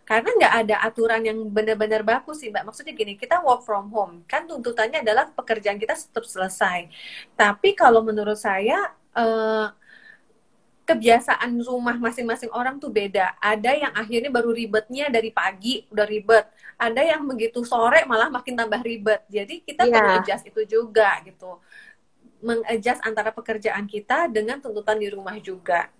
Karena nggak ada aturan yang benar-benar baku sih, Mbak. Maksudnya gini, kita work from home. Kan tuntutannya adalah pekerjaan kita tetap selesai. Tapi kalau menurut saya, kebiasaan rumah masing-masing orang tuh beda. Ada yang akhirnya baru ribetnya dari pagi, udah ribet. Ada yang begitu sore malah makin tambah ribet. Jadi kita perlu Iya. adjust itu juga gitu. Mengadjust antara pekerjaan kita dengan tuntutan di rumah juga.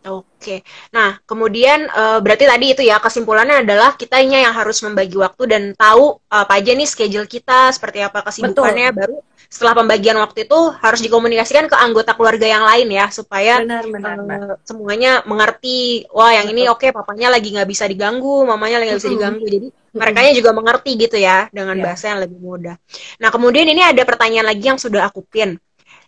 Oke. Nah, kemudian berarti tadi itu ya kesimpulannya adalah kitanya yang harus membagi waktu dan tahu apa aja nih schedule kita, seperti apa kesibukannya, Betul, baru setelah pembagian waktu itu harus dikomunikasikan ke anggota keluarga yang lain ya, supaya benar-benar, Mbak. semuanya mengerti, wah yang ini Betul. oke, papanya lagi nggak bisa diganggu, mamanya lagi nggak bisa Mm-mm. diganggu, jadi Mm-mm. merekanya juga mengerti gitu ya, dengan Ya. bahasa yang lebih mudah. Nah, kemudian ini ada pertanyaan lagi yang sudah aku pin.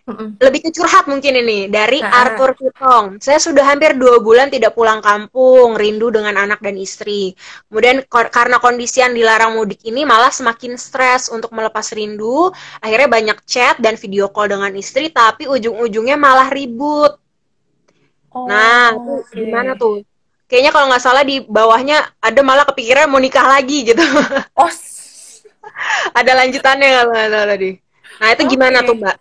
Mm-mm. Lebih ke curhat mungkin ini dari Ah, Arthur Kitong. Saya sudah hampir 2 bulan tidak pulang kampung, rindu dengan anak dan istri. Kemudian karena kondisi yang dilarang mudik ini malah semakin stres untuk melepas rindu. Akhirnya banyak chat dan video call dengan istri, tapi ujung-ujungnya malah ribut. Nah, itu oh, oke. gimana tuh? Kayaknya kalau nggak salah di bawahnya ada malah kepikiran mau nikah lagi gitu. Oh, Ada lanjutannya kalau nggak salah tadi. Nah, itu gimana tuh, oke. Mbak?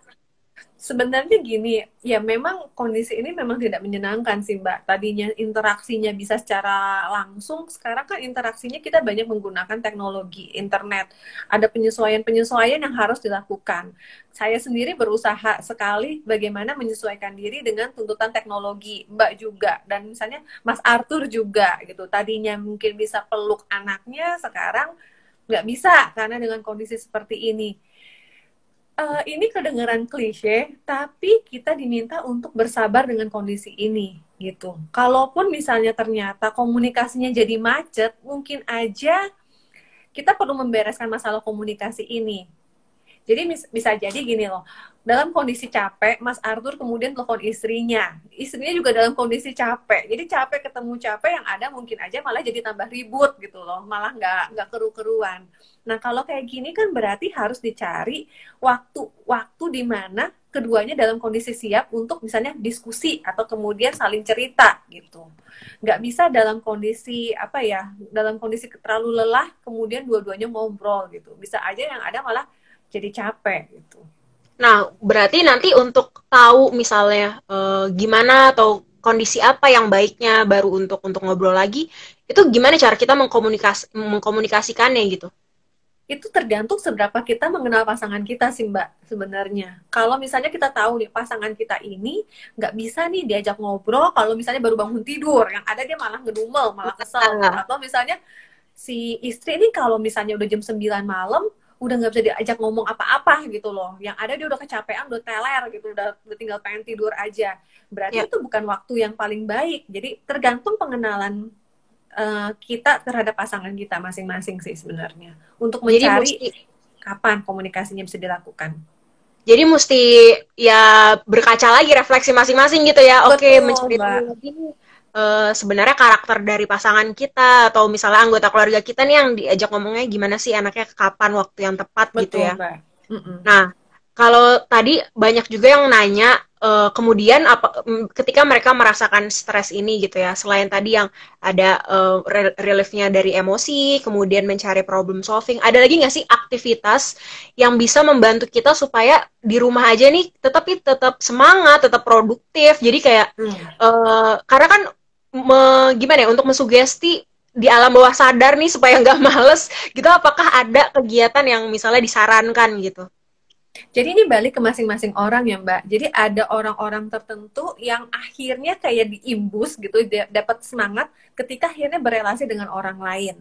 Sebenarnya gini, ya memang kondisi ini memang tidak menyenangkan sih Mbak. Tadinya interaksinya bisa secara langsung, sekarang kan interaksinya kita banyak menggunakan teknologi, internet. Ada penyesuaian-penyesuaian yang harus dilakukan. Saya sendiri berusaha sekali bagaimana menyesuaikan diri dengan tuntutan teknologi. Mbak juga, dan misalnya Mas Arthur juga gitu. Tadinya mungkin bisa peluk anaknya, sekarang nggak bisa karena dengan kondisi seperti ini. Ini kedengaran klise, tapi kita diminta untuk bersabar dengan kondisi ini, gitu. Kalaupun misalnya ternyata komunikasinya jadi macet, mungkin aja kita perlu membereskan masalah komunikasi ini. Jadi bisa jadi gini loh, dalam kondisi capek, Mas Arthur kemudian telepon istrinya. Istrinya juga dalam kondisi capek. Jadi capek ketemu capek yang ada mungkin aja malah jadi tambah ribut gitu loh, malah nggak keru-keruan. Nah kalau kayak gini kan berarti harus dicari waktu di mana keduanya dalam kondisi siap untuk misalnya diskusi atau kemudian saling cerita gitu. Nggak bisa dalam kondisi apa ya, dalam kondisi terlalu lelah kemudian dua-duanya ngobrol gitu. Bisa aja yang ada malah jadi capek gitu. Nah, berarti nanti untuk tahu misalnya gimana atau kondisi apa yang baiknya baru untuk ngobrol lagi, itu gimana cara kita mengkomunikasikannya gitu? Itu tergantung seberapa kita mengenal pasangan kita sih Mbak sebenarnya. Kalau misalnya kita tahu nih pasangan kita ini nggak bisa nih diajak ngobrol kalau misalnya baru bangun tidur, yang ada dia malah ngedumel, malah kesel gitu. Ah, Atau misalnya si istri ini kalau misalnya udah jam 9 malam udah nggak bisa diajak ngomong apa-apa gitu loh. Yang ada dia udah kecapean, udah teler gitu, udah tinggal pengen tidur aja. Berarti ya. itu bukan waktu yang paling baik. Jadi tergantung pengenalan kita terhadap pasangan kita masing-masing sih sebenarnya. Untuk Jadi mencari mesti kapan komunikasinya bisa dilakukan. jadi mesti ya berkaca lagi refleksi masing-masing gitu ya. Oke, Betul, mencari tahu Mbak. lagi nih sebenarnya karakter dari pasangan kita atau misalnya anggota keluarga kita nih yang diajak ngomongnya gimana sih anaknya kapan waktu yang tepat gitu Betul, ya. Mbak. Mm-mm. Nah, kalau tadi banyak juga yang nanya, kemudian ketika mereka merasakan stres ini gitu ya, selain tadi yang ada reliefnya dari emosi, kemudian mencari problem solving, ada lagi nggak sih aktivitas yang bisa membantu kita supaya di rumah aja nih tetap semangat, tetap produktif. Jadi kayak Hmm. karena kan gimana ya untuk mensugesti di alam bawah sadar nih supaya nggak males gitu, apakah ada kegiatan yang misalnya disarankan gitu? Jadi ini balik ke masing-masing orang ya Mbak. Jadi ada orang-orang tertentu yang akhirnya kayak diimbus gitu, dapat semangat ketika akhirnya berelasi dengan orang lain.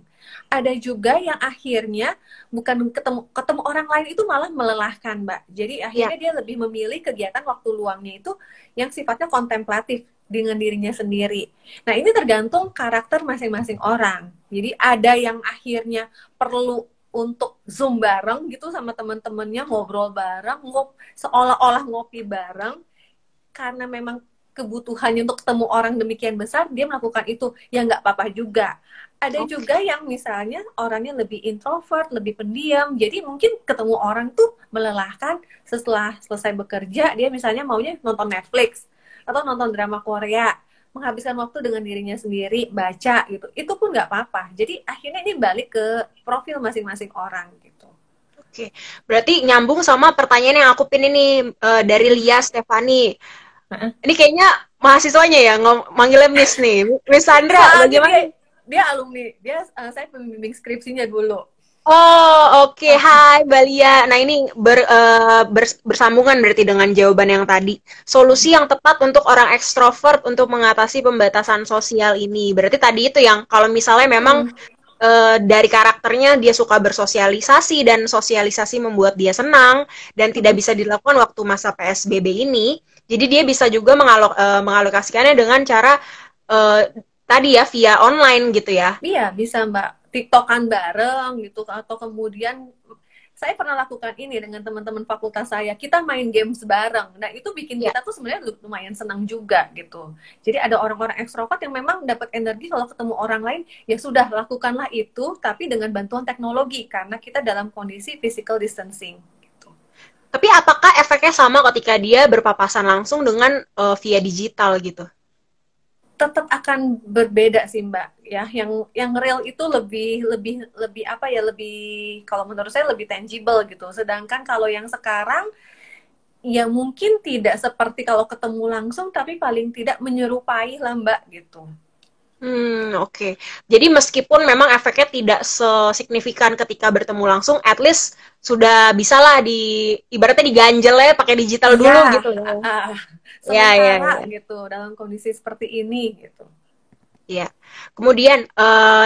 Ada juga yang akhirnya bukan ketemu orang lain itu malah melelahkan Mbak. Jadi Ya. akhirnya dia lebih memilih kegiatan waktu luangnya itu yang sifatnya kontemplatif dengan dirinya sendiri. Nah ini tergantung karakter masing-masing orang. Jadi ada yang akhirnya perlu untuk Zoom bareng gitu sama teman-temannya, ngobrol bareng, seolah-olah ngopi bareng, karena memang kebutuhannya untuk ketemu orang demikian besar, dia melakukan itu. Ya nggak apa-apa juga. Ada Oke. juga yang misalnya orangnya lebih introvert, lebih pendiam, jadi mungkin ketemu orang tuh melelahkan. Setelah selesai bekerja, dia misalnya maunya nonton Netflix atau nonton drama Korea, menghabiskan waktu dengan dirinya sendiri, baca gitu. Itu pun nggak apa-apa. Jadi akhirnya ini balik ke profil masing-masing orang gitu. Oke, berarti nyambung sama pertanyaan yang aku pin ini dari Lia Stefani. Ini kayaknya mahasiswanya ya, manggilnya Miss nih. Miss Sandra, Soalnya dia bagaimana? dia alumni, saya pembimbing skripsinya dulu. Oh, oke. Hai, Balia. Nah, ini bersambungan berarti dengan jawaban yang tadi. Solusi yang tepat untuk orang ekstrovert untuk mengatasi pembatasan sosial ini. Berarti tadi itu yang kalau misalnya memang Hmm. dari karakternya dia suka bersosialisasi dan sosialisasi membuat dia senang dan tidak bisa dilakukan waktu masa PSBB ini. Jadi dia bisa juga mengalokasikannya dengan cara eh, tadi ya via online gitu ya. Iya, bisa Mbak. TikTokan bareng gitu atau kemudian saya pernah lakukan ini dengan teman-teman fakultas saya. Kita main games bareng. Nah, itu bikin Ya. kita tuh sebenarnya lumayan senang juga gitu. Jadi ada orang-orang ekstrovert yang memang dapat energi kalau ketemu orang lain, ya sudah lakukanlah itu tapi dengan bantuan teknologi karena kita dalam kondisi physical distancing gitu. Tapi apakah efeknya sama ketika dia berpapasan langsung dengan via digital gitu? Tetap akan berbeda sih Mbak ya. Yang real itu lebih lebih lebih apa ya, lebih, kalau menurut saya lebih tangible gitu. Sedangkan kalau yang sekarang ya mungkin tidak seperti kalau ketemu langsung, tapi paling tidak menyerupai lah Mbak gitu. Oke. Jadi meskipun memang efeknya tidak sesignifikan ketika bertemu langsung, at least sudah bisalah ibaratnya diganjel ya pakai digital Iya, dulu gitu ya. uh, Ya, ya, sementara ya. gitu dalam kondisi seperti ini gitu. Iya. Kemudian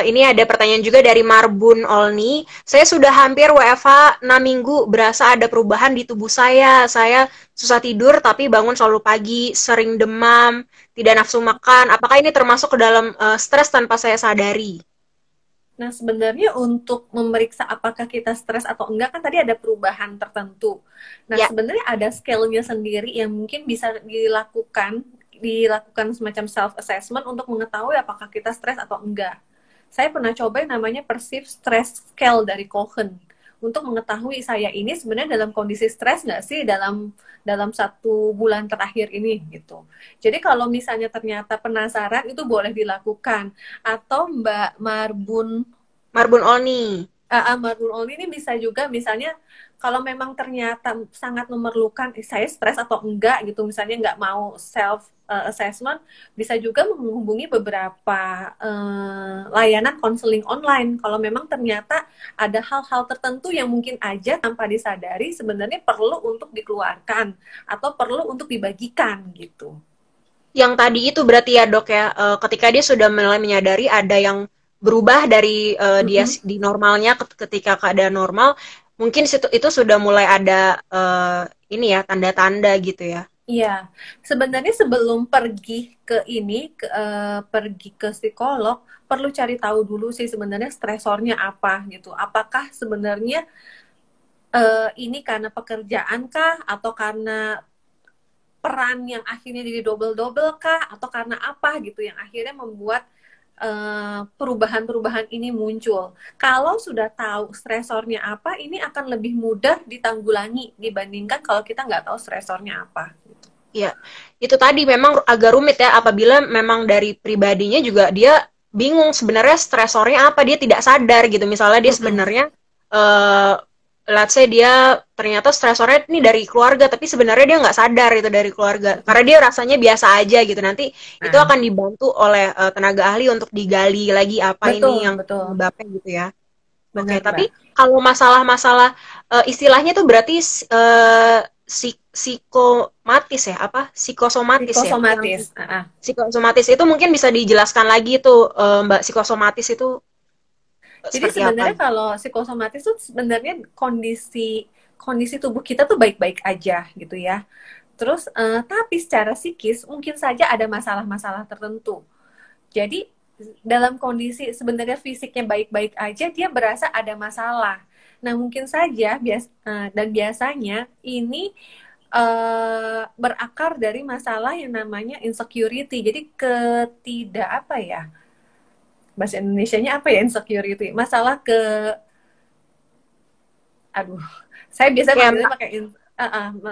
ini ada pertanyaan juga dari Marbun Olni. Saya sudah hampir WFH 6 minggu, berasa ada perubahan di tubuh saya. Saya susah tidur tapi bangun selalu pagi, sering demam, tidak nafsu makan. Apakah ini termasuk ke dalam stres tanpa saya sadari? Nah, sebenarnya untuk memeriksa apakah kita stres atau enggak, kan tadi ada perubahan tertentu. Nah, Ya. sebenarnya ada scale-nya sendiri yang mungkin bisa dilakukan semacam self assessment untuk mengetahui apakah kita stres atau enggak. Saya pernah coba yang namanya Perceived Stress Scale dari Cohen untuk mengetahui saya ini sebenarnya dalam kondisi stres nggak sih dalam dalam 1 bulan terakhir ini gitu. Jadi kalau misalnya ternyata penasaran, itu boleh dilakukan. Atau Mbak Marbun Marbun Olni. Marbun Oli ini bisa juga misalnya kalau memang ternyata sangat memerlukan saya stres atau enggak gitu, misalnya nggak mau self assessment, bisa juga menghubungi beberapa layanan konseling online kalau memang ternyata ada hal-hal tertentu yang mungkin aja tanpa disadari sebenarnya perlu untuk dikeluarkan atau perlu untuk dibagikan gitu. Yang tadi itu berarti ya dok ya, ketika dia sudah mulai menyadari ada yang berubah dari dia Mm-mm. di normalnya ketika keadaan normal, mungkin itu sudah mulai ada ini ya tanda-tanda gitu ya. Iya, sebenarnya sebelum pergi ke pergi ke psikolog, perlu cari tahu dulu sih sebenarnya stresornya apa gitu. Apakah sebenarnya ini karena pekerjaan kah, atau karena peran yang akhirnya jadi double-double kah, atau karena apa gitu yang akhirnya membuat perubahan-perubahan ini muncul. Kalau sudah tahu stresornya apa, ini akan lebih mudah ditanggulangi dibandingkan kalau kita nggak tahu stresornya apa. Ya, itu tadi memang agak rumit ya apabila memang dari pribadinya juga dia bingung sebenarnya stresornya apa, dia tidak sadar gitu. Misalnya dia Mm-mm. sebenarnya eh let's say dia ternyata stresornya ini dari keluarga, tapi sebenarnya dia nggak sadar itu dari keluarga. Karena dia rasanya biasa aja gitu. Nanti itu Nah, akan dibantu oleh tenaga ahli untuk digali lagi apa ini betul, yang betul. penyebabnya gitu ya. Oke, Benar, tapi Mbak. kalau masalah-masalah istilahnya tuh berarti psikomatis ya, apa? Psikosomatis ya. Yang Psikosomatis. psikosomatis itu mungkin bisa dijelaskan lagi tuh, Mbak, psikosomatis itu Jadi seperti apa? sebenarnya kalau psikosomatis itu sebenarnya kondisi kondisi tubuh kita tuh baik-baik aja gitu ya. Terus tapi secara psikis mungkin saja ada masalah-masalah tertentu. Jadi dalam kondisi sebenarnya fisiknya baik-baik aja, dia berasa ada masalah. Nah, mungkin saja dan biasanya ini berakar dari masalah yang namanya insecurity. Jadi apa ya? Bahasa Indonesianya apa ya insecurity? Masalah aduh, saya biasanya manggilnya Kayak pakai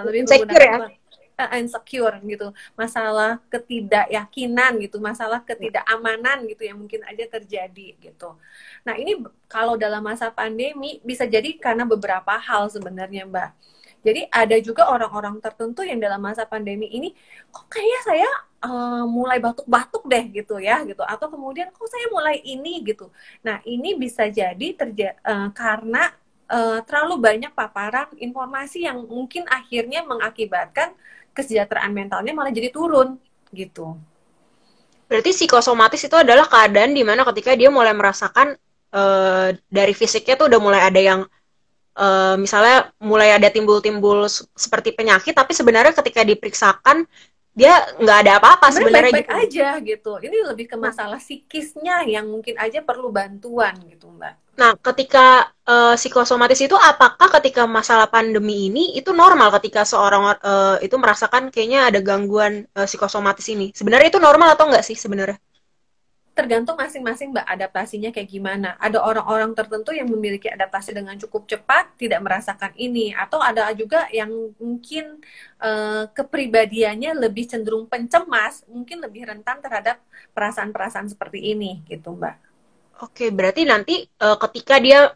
lebih insecure ya. menggunakan insecure gitu, masalah ketidakyakinan gitu, masalah ketidakamanan gitu yang mungkin aja terjadi gitu. Nah ini kalau dalam masa pandemi bisa jadi karena beberapa hal sebenarnya Mbak. Jadi ada juga orang-orang tertentu yang dalam masa pandemi ini kok kayaknya saya mulai batuk-batuk deh gitu ya gitu, atau kemudian kok saya mulai ini gitu. Nah ini bisa jadi karena terlalu banyak paparan informasi yang mungkin akhirnya mengakibatkan kesejahteraan mentalnya malah jadi turun gitu. Berarti psikosomatis itu adalah keadaan di mana ketika dia mulai merasakan dari fisiknya tuh udah mulai ada yang misalnya mulai ada timbul-timbul seperti penyakit, tapi sebenarnya ketika diperiksakan dia nggak ada apa-apa sebenarnya Baik-baik gitu. aja gitu. Ini lebih ke Nah, masalah psikisnya yang mungkin aja perlu bantuan gitu, Mbak. nah, ketika psikosomatis itu apakah ketika masalah pandemi ini itu normal ketika seorang itu merasakan kayaknya ada gangguan psikosomatis ini? Sebenarnya itu normal atau enggak sih sebenarnya? Tergantung masing-masing Mbak adaptasinya kayak gimana. Ada orang-orang tertentu yang memiliki adaptasi dengan cukup cepat, tidak merasakan ini. Atau ada juga yang mungkin kepribadiannya lebih cenderung pencemas, mungkin lebih rentan terhadap perasaan-perasaan seperti ini gitu Mbak. Oke, berarti nanti ketika dia,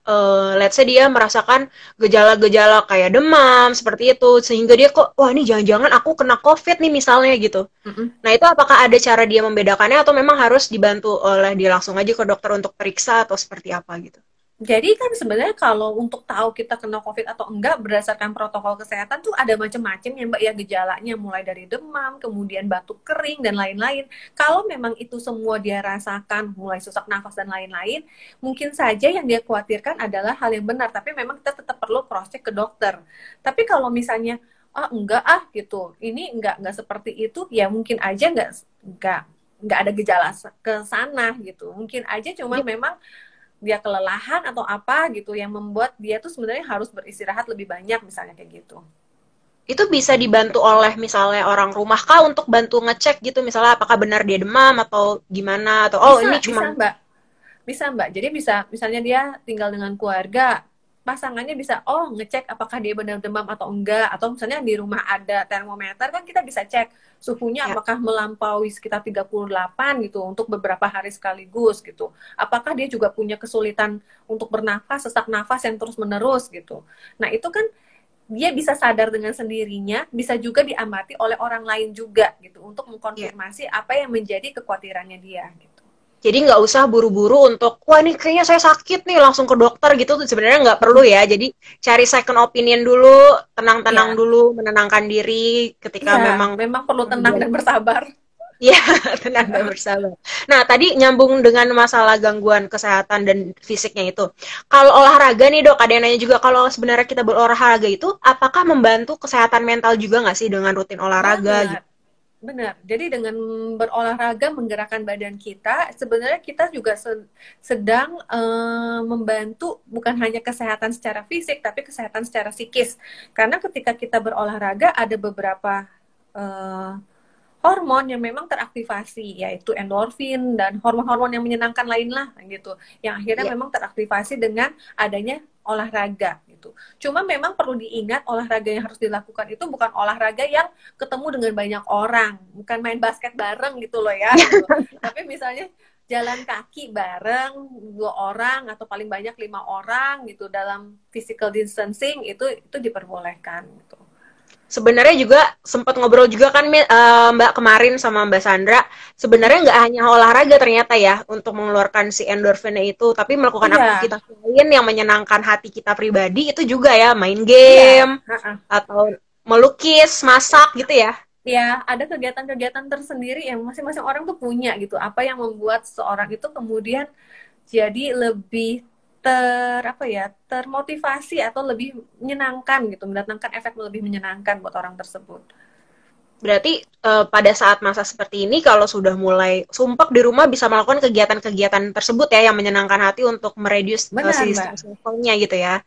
let's say dia merasakan gejala-gejala kayak demam, seperti itu, sehingga dia kok, wah ini jangan-jangan aku kena COVID nih misalnya gitu. Mm-mm. Nah itu apakah ada cara dia membedakannya atau memang harus dibantu oleh dia langsung aja ke dokter untuk periksa atau seperti apa gitu? Jadi kan sebenarnya kalau untuk tahu kita kena COVID atau enggak berdasarkan protokol kesehatan tuh ada macam-macam ya Mbak ya gejalanya mulai dari demam, kemudian batuk kering dan lain-lain. Kalau memang itu semua dia rasakan mulai sesak nafas dan lain-lain, mungkin saja yang dia khawatirkan adalah hal yang benar, tapi memang kita tetap perlu cross check ke dokter. Tapi kalau misalnya enggak gitu, ini enggak seperti itu, ya mungkin aja enggak ada gejala ke sana gitu. Mungkin aja cuman memang dia kelelahan atau apa gitu yang membuat dia tuh sebenarnya harus beristirahat lebih banyak misalnya kayak gitu. Itu bisa dibantu oleh misalnya orang rumah kah untuk bantu ngecek gitu, misalnya apakah benar dia demam atau gimana, atau oh ini Bisa cuma Mbak. Bisa Mbak. Jadi bisa misalnya dia tinggal dengan keluarga, pasangannya bisa ngecek apakah dia benar demam atau enggak, atau misalnya di rumah ada termometer kan kita bisa cek suhunya ya. apakah melampaui sekitar 38 gitu untuk beberapa hari sekaligus gitu. Apakah dia juga punya kesulitan untuk bernafas, sesak nafas yang terus-menerus gitu. Nah, itu kan dia bisa sadar dengan sendirinya, bisa juga diamati oleh orang lain juga gitu untuk Ya. mengkonfirmasi apa yang menjadi kekhawatirannya dia gitu. Jadi nggak usah buru-buru untuk, wah ini kayaknya saya sakit nih, langsung ke dokter gitu tuh sebenarnya nggak perlu ya. Jadi cari second opinion dulu, tenang-tenang Iya, dulu, menenangkan diri ketika iya, memang memang perlu tenang dan bersabar. ya tenang dan bersabar. Nah tadi nyambung dengan masalah gangguan kesehatan dan fisiknya itu. Kalau olahraga nih dok, ada yang nanya juga kalau sebenarnya kita berolahraga itu, apakah membantu kesehatan mental juga nggak sih dengan rutin olahraga gitu? Banget. Benar. Jadi dengan berolahraga menggerakkan badan kita, sebenarnya kita juga sedang membantu bukan hanya kesehatan secara fisik, tapi kesehatan secara psikis. Karena ketika kita berolahraga ada beberapa eh, hormon yang memang teraktivasi, yaitu endorfin dan hormon-hormon yang menyenangkan lain lah gitu, yang akhirnya Ya. memang teraktivasi dengan adanya olahraga gitu. Cuma memang perlu diingat olahraga yang harus dilakukan itu bukan olahraga yang ketemu dengan banyak orang, bukan main basket bareng gitu loh ya. Gitu. Tapi misalnya jalan kaki bareng 2 orang atau paling banyak 5 orang gitu dalam physical distancing itu diperbolehkan gitu. Sebenarnya juga sempat ngobrol juga kan Mbak kemarin sama Mbak Sandra. Sebenarnya nggak hanya olahraga ternyata ya untuk mengeluarkan si endorfinnya itu, tapi melakukan Iya, aktivitas lain yang menyenangkan hati kita pribadi itu juga ya, main iya. game atau melukis, masak gitu ya. Ya, ada kegiatan-kegiatan tersendiri yang masing-masing orang tuh punya gitu. Apa yang membuat seorang itu kemudian jadi lebih termotivasi atau lebih menyenangkan gitu, mendatangkan efek lebih menyenangkan buat orang tersebut. Berarti pada saat masa seperti ini kalau sudah mulai sumpek di rumah bisa melakukan kegiatan-kegiatan tersebut ya yang menyenangkan hati untuk mereduce Benar, si Mbak. stress levelnya gitu ya.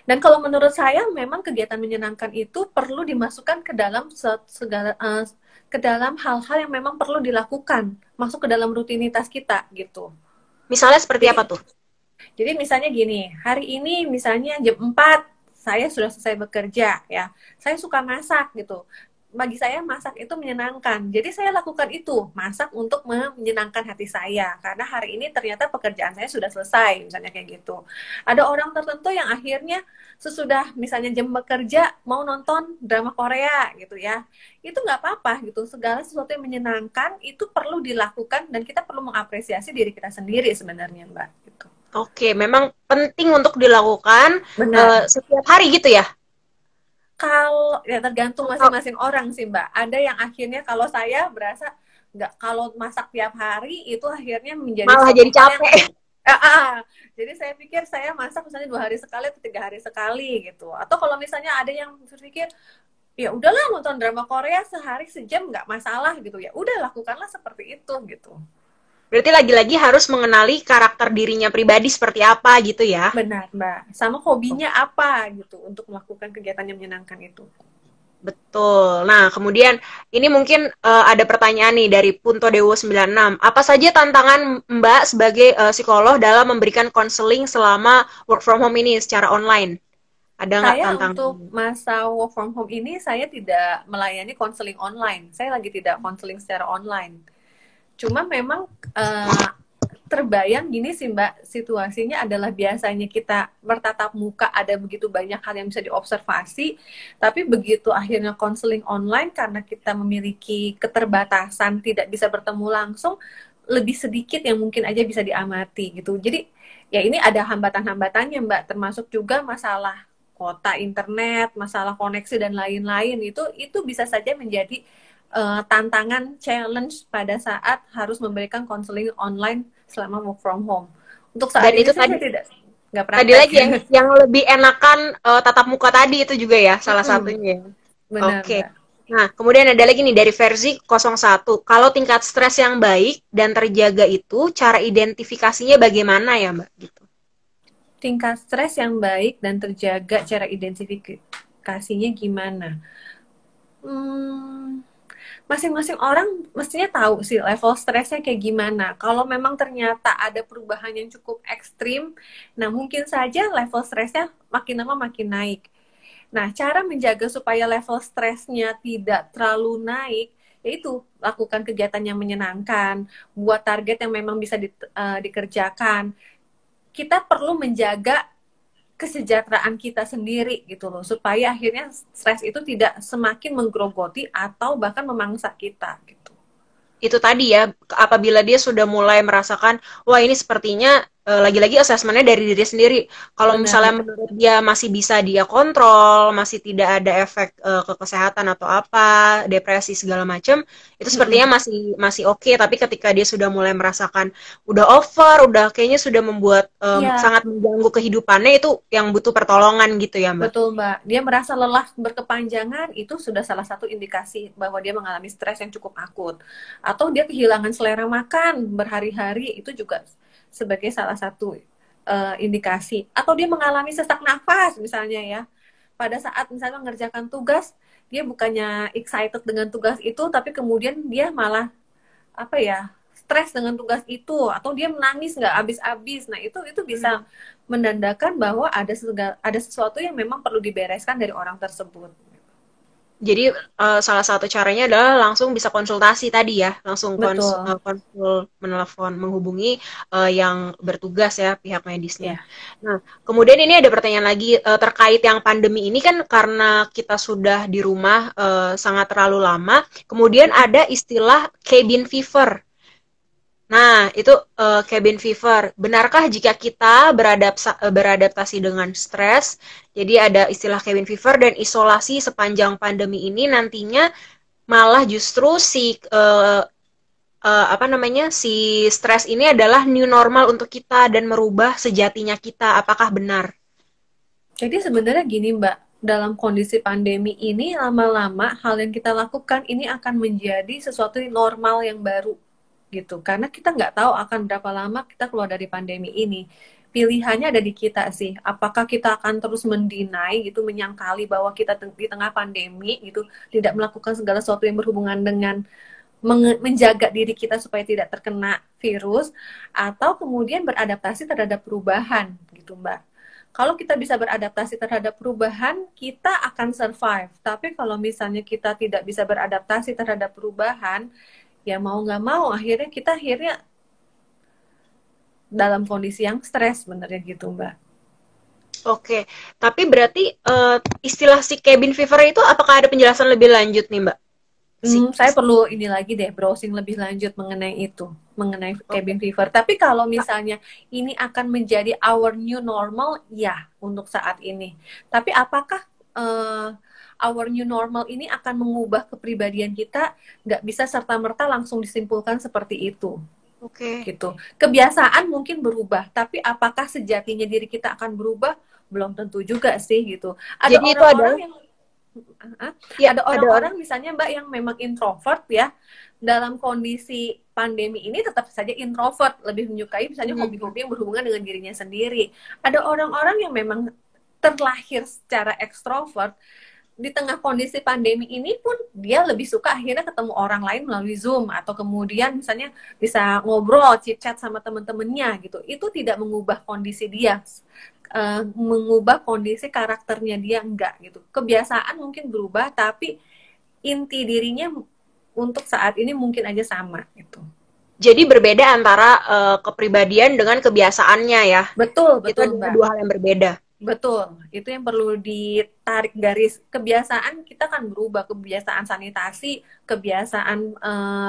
Dan kalau menurut saya memang kegiatan menyenangkan itu perlu dimasukkan ke dalam segala ke dalam hal-hal yang memang perlu dilakukan, masuk ke dalam rutinitas kita gitu. Misalnya seperti Jadi apa tuh? jadi misalnya gini, hari ini misalnya jam 4 saya sudah selesai bekerja ya. Saya suka masak gitu. Bagi saya masak itu menyenangkan. Jadi saya lakukan itu, masak untuk menyenangkan hati saya. Karena hari ini ternyata pekerjaan saya sudah selesai, misalnya kayak gitu. Ada orang tertentu yang akhirnya sesudah misalnya jam bekerja mau nonton drama Korea gitu ya. Itu nggak apa-apa gitu. Segala sesuatu yang menyenangkan itu perlu dilakukan dan kita perlu mengapresiasi diri kita sendiri sebenarnya, Mbak. Gitu. Oke, memang penting untuk dilakukan Benar. setiap hari gitu ya? Kalau ya tergantung Atau masing-masing orang sih Mbak. Ada yang akhirnya kalau saya berasa nggak, kalau masak tiap hari itu akhirnya menjadi malah suatu jadi hal yang capek. ah, ah. Jadi saya pikir saya masak misalnya 2 hari sekali atau 3 hari sekali gitu. Atau kalau misalnya ada yang berpikir ya udahlah nonton drama Korea sehari sejam nggak masalah gitu, ya udah lakukanlah seperti itu gitu. Berarti lagi-lagi harus mengenali karakter dirinya pribadi seperti apa gitu ya? Benar Mbak. Sama hobinya apa gitu untuk melakukan kegiatan yang menyenangkan itu. Betul. Nah, kemudian ini mungkin ada pertanyaan nih dari Punto Dewo 96. Apa saja tantangan Mbak sebagai psikolog dalam memberikan konseling selama work from home ini secara online? Ada nggak Saya tantangan? untuk masa work from home ini saya tidak melayani konseling online. Saya lagi tidak konseling secara online. Cuma memang terbayang gini sih Mbak, situasinya adalah biasanya kita bertatap muka ada begitu banyak hal yang bisa diobservasi, tapi begitu akhirnya konseling online karena kita memiliki keterbatasan tidak bisa bertemu langsung, lebih sedikit yang mungkin aja bisa diamati gitu. Jadi ya ini ada hambatan-hambatannya Mbak, termasuk juga masalah kuota internet, masalah koneksi dan lain-lain, itu bisa saja menjadi tantangan challenge pada saat harus memberikan konseling online selama work from home. Untuk saat Dan ini itu sih tadi saya tidak nggak tadi praktek. lagi yang lebih enakan tatap muka tadi itu juga ya salah satunya. Benar Oke. Mbak. Nah, kemudian ada lagi nih dari versi 01. Kalau tingkat stres yang baik dan terjaga itu, cara identifikasinya bagaimana ya, Mbak? Gitu. Tingkat stres yang baik dan terjaga, cara identifikasinya gimana? Hmm, masing-masing orang mestinya tahu sih level stresnya kayak gimana. Kalau memang ternyata ada perubahan yang cukup ekstrim, nah mungkin saja level stresnya makin lama makin naik. Nah, cara menjaga supaya level stresnya tidak terlalu naik, yaitu lakukan kegiatan yang menyenangkan, buat target yang memang bisa dikerjakan. Kita perlu menjaga kesejahteraan kita sendiri gitu loh, supaya akhirnya stres itu tidak semakin menggerogoti atau bahkan memangsa kita gitu. Itu tadi ya, apabila dia sudah mulai merasakan, wah ini sepertinya lagi-lagi asesmennya dari diri sendiri. Kalau Benar. misalnya menurut dia masih bisa dia kontrol, masih tidak ada efek ke kesehatan atau apa, depresi segala macam, itu sepertinya Mm-mm. masih masih oke. Tapi ketika dia sudah mulai merasakan udah over, udah kayaknya sudah membuat Iya, sangat mengganggu kehidupannya, itu yang butuh pertolongan gitu ya, Mbak. betul Mbak. Dia merasa lelah berkepanjangan, itu sudah salah satu indikasi bahwa dia mengalami stres yang cukup akut. Atau dia kehilangan selera makan berhari-hari, itu juga sebagai salah satu indikasi. Atau dia mengalami sesak nafas misalnya ya. Pada saat misalnya mengerjakan tugas, dia bukannya excited dengan tugas itu, tapi kemudian dia malah apa ya, stres dengan tugas itu, atau dia menangis nggak habis-habis. Nah itu bisa menandakan bahwa ada sesuatu yang memang perlu dibereskan dari orang tersebut. Jadi salah satu caranya adalah langsung bisa konsultasi tadi ya, langsung Betul. konsul, menelepon, menghubungi yang bertugas ya pihak medisnya. Ya. Nah, kemudian ini ada pertanyaan lagi terkait yang pandemi ini kan karena kita sudah di rumah sangat terlalu lama, kemudian ada istilah cabin fever. Nah, itu cabin fever. Benarkah jika kita beradaptasi dengan stres, jadi ada istilah cabin fever dan isolasi sepanjang pandemi ini nantinya malah justru apa namanya si stres ini adalah new normal untuk kita dan merubah sejatinya kita. Apakah benar? Jadi sebenarnya gini Mbak, dalam kondisi pandemi ini lama-lama hal yang kita lakukan ini akan menjadi sesuatu yang normal yang baru gitu. Karena kita nggak tahu akan berapa lama kita keluar dari pandemi ini. pilihannya ada di kita sih. Apakah kita akan terus mendinai gitu, menyangkali bahwa kita di tengah pandemi gitu tidak melakukan segala sesuatu yang berhubungan dengan menjaga diri kita supaya tidak terkena virus, atau kemudian beradaptasi terhadap perubahan gitu, Mbak. Kalau kita bisa beradaptasi terhadap perubahan, kita akan survive. Tapi kalau misalnya kita tidak bisa beradaptasi terhadap perubahan, ya mau nggak mau akhirnya dalam kondisi yang stres sebenarnya gitu, Mbak. Oke, tapi berarti istilah si cabin fever itu apakah ada penjelasan lebih lanjut nih, Mbak? Saya perlu ini lagi deh, browsing lebih lanjut mengenai itu, mengenai cabin fever. Tapi kalau misalnya ini akan menjadi our new normal, ya untuk saat ini. Tapi apakah our new normal ini akan mengubah kepribadian kita? Nggak bisa serta-merta langsung disimpulkan seperti itu. Oke. Gitu. Kebiasaan mungkin berubah, tapi apakah sejatinya diri kita akan berubah? Belum tentu juga sih gitu. Ada Jadi itu adalah ada orang-orang misalnya Mbak yang memang introvert ya, dalam kondisi pandemi ini tetap saja introvert, lebih menyukai misalnya hobi-hobi yang berhubungan dengan dirinya sendiri. Ada orang-orang yang memang terlahir secara ekstrovert, di tengah kondisi pandemi ini pun dia lebih suka akhirnya ketemu orang lain melalui Zoom, atau kemudian misalnya bisa ngobrol, chit-chat sama teman-temannya gitu. Itu tidak mengubah kondisi dia, mengubah kondisi karakternya dia, enggak gitu. Kebiasaan mungkin berubah, tapi inti dirinya untuk saat ini mungkin aja sama gitu. Jadi berbeda antara kepribadian dengan kebiasaannya ya. Betul, itu adalah dua hal yang berbeda. Betul, itu yang perlu ditarik garis. Kebiasaan kita kan berubah, kebiasaan sanitasi, kebiasaan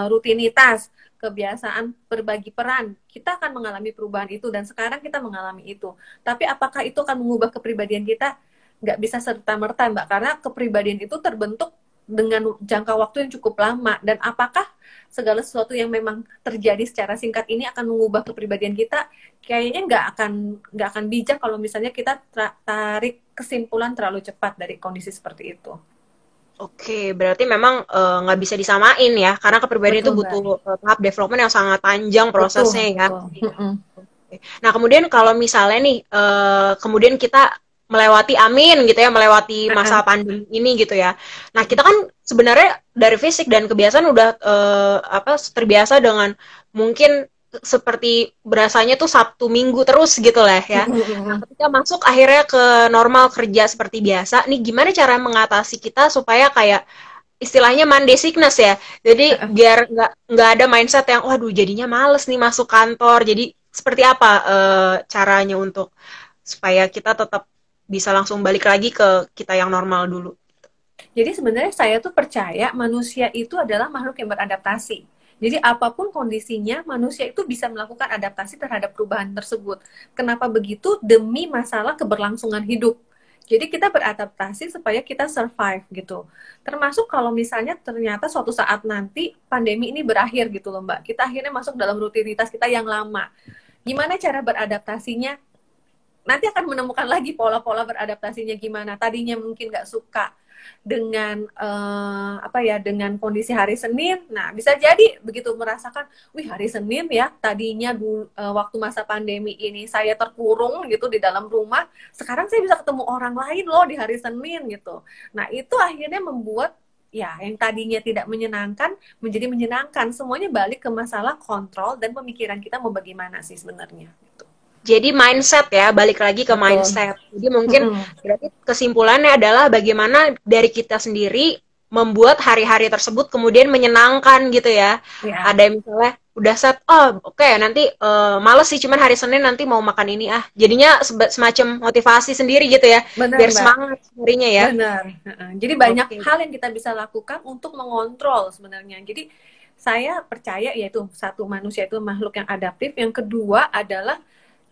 rutinitas, kebiasaan berbagi peran. Kita akan mengalami perubahan itu, dan sekarang kita mengalami itu. Tapi apakah itu akan mengubah kepribadian kita? Nggak bisa serta-merta, Mbak, karena kepribadian itu terbentuk dengan jangka waktu yang cukup lama. Dan apakah segala sesuatu yang memang terjadi secara singkat ini akan mengubah kepribadian kita? Kayaknya nggak akan bijak kalau misalnya kita tarik kesimpulan terlalu cepat dari kondisi seperti itu. Oke, berarti memang nggak bisa disamain ya, karena kepribadian itu butuh tahap development yang sangat panjang prosesnya ya. Betul. Nah, kemudian kalau misalnya nih, kemudian kita melewati melewati masa pandemi ini gitu ya. Nah, kita kan sebenarnya dari fisik dan kebiasaan udah terbiasa dengan mungkin seperti berasanya tuh Sabtu Minggu terus gitu lah ya. Nah, ketika masuk akhirnya ke normal kerja seperti biasa, nih gimana cara mengatasi kita supaya kayak istilahnya Monday sickness ya. Jadi biar nggak ada mindset yang waduh jadinya males nih masuk kantor. Jadi seperti apa caranya untuk supaya kita tetap bisa langsung balik lagi ke kita yang normal dulu. Jadi sebenarnya saya tuh percaya manusia itu adalah makhluk yang beradaptasi. Jadi apapun kondisinya, manusia itu bisa melakukan adaptasi terhadap perubahan tersebut. Kenapa begitu? Demi masalah keberlangsungan hidup. Jadi kita beradaptasi supaya kita survive gitu. Termasuk kalau misalnya ternyata suatu saat nanti pandemi ini berakhir gitu loh Mbak. Kita akhirnya masuk dalam rutinitas kita yang lama. Gimana cara beradaptasinya? Nanti akan menemukan lagi pola-pola beradaptasinya gimana. Tadinya mungkin nggak suka dengan dengan kondisi hari Senin. Nah, bisa jadi begitu merasakan, wih hari Senin ya, tadinya waktu masa pandemi ini saya terkurung gitu di dalam rumah, sekarang saya bisa ketemu orang lain loh di hari Senin gitu. Nah, itu akhirnya membuat ya yang tadinya tidak menyenangkan menjadi menyenangkan. Semuanya balik ke masalah kontrol dan pemikiran kita mau bagaimana sih sebenarnya gitu. Jadi mindset ya, balik lagi ke mindset. Jadi mungkin berarti kesimpulannya adalah bagaimana dari kita sendiri membuat hari-hari tersebut kemudian menyenangkan gitu ya. Ada yang misalnya udah set, nanti males sih cuman hari Senin nanti mau makan ini jadinya semacam motivasi sendiri gitu ya. Biar semangat harinya ya. Benar. Jadi banyak hal yang kita bisa lakukan untuk mengontrol sebenarnya. Jadi saya percaya yaitu satu, manusia itu makhluk yang adaptif. Yang kedua adalah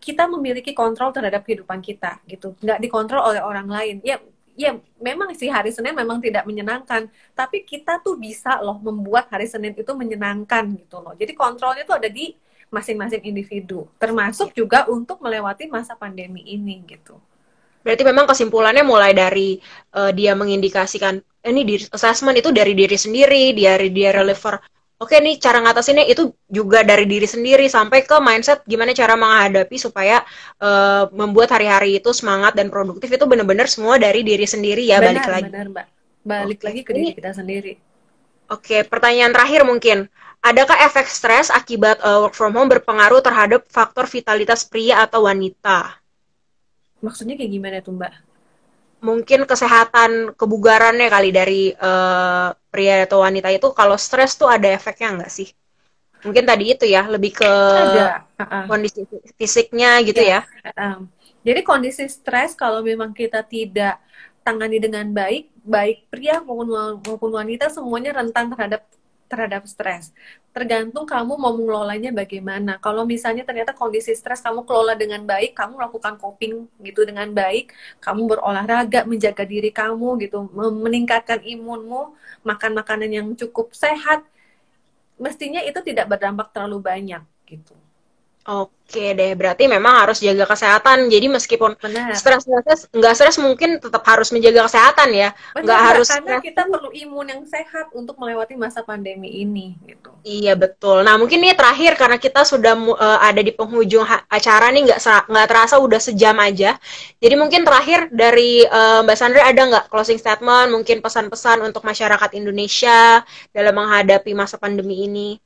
kita memiliki kontrol terhadap kehidupan kita gitu, nggak dikontrol oleh orang lain. Ya memang sih hari Senin memang tidak menyenangkan, tapi kita tuh bisa loh membuat hari Senin itu menyenangkan gitu loh. Jadi kontrolnya tuh ada di masing-masing individu, termasuk juga untuk melewati masa pandemi ini gitu. Berarti memang kesimpulannya mulai dari dia mengindikasikan ini diri assessment itu dari diri sendiri, dari dia relever oke nih cara ngatasinnya itu juga dari diri sendiri sampai ke mindset gimana cara menghadapi supaya membuat hari-hari itu semangat dan produktif itu benar-benar semua dari diri sendiri ya balik Benar, lagi. benar, Mbak. Balik Oke. lagi ke Ini diri kita sendiri. oke, pertanyaan terakhir mungkin. Adakah efek stres akibat work from home berpengaruh terhadap faktor vitalitas pria atau wanita? Maksudnya kayak gimana tuh, Mbak? Mungkin kesehatan kebugarannya kali dari pria atau wanita itu kalau stres tuh ada efeknya nggak sih? Mungkin tadi itu ya, lebih ke Ada. kondisi fisiknya gitu Ya. ya. Jadi kondisi stres kalau memang kita tidak tangani dengan baik, baik pria maupun wanita semuanya rentan terhadap stres. Tergantung kamu mau mengelolanya bagaimana. Kalau misalnya ternyata kondisi stres kamu kelola dengan baik, kamu melakukan coping gitu dengan baik, kamu berolahraga, menjaga diri kamu gitu, meningkatkan imunmu, makan makanan yang cukup sehat, mestinya itu tidak berdampak terlalu banyak gitu. Oke deh, berarti memang harus jaga kesehatan. Jadi meskipun Benar. nggak stres mungkin tetap harus menjaga kesehatan ya. Nggak Benar, Mbak, harus karena stres. kita perlu imun yang sehat untuk melewati masa pandemi ini gitu. Iya betul. Nah mungkin nih terakhir karena kita sudah ada di penghujung acara nih nggak terasa udah sejam aja. Jadi mungkin terakhir dari Mbak Sandra ada nggak closing statement, mungkin pesan-pesan untuk masyarakat Indonesia dalam menghadapi masa pandemi ini?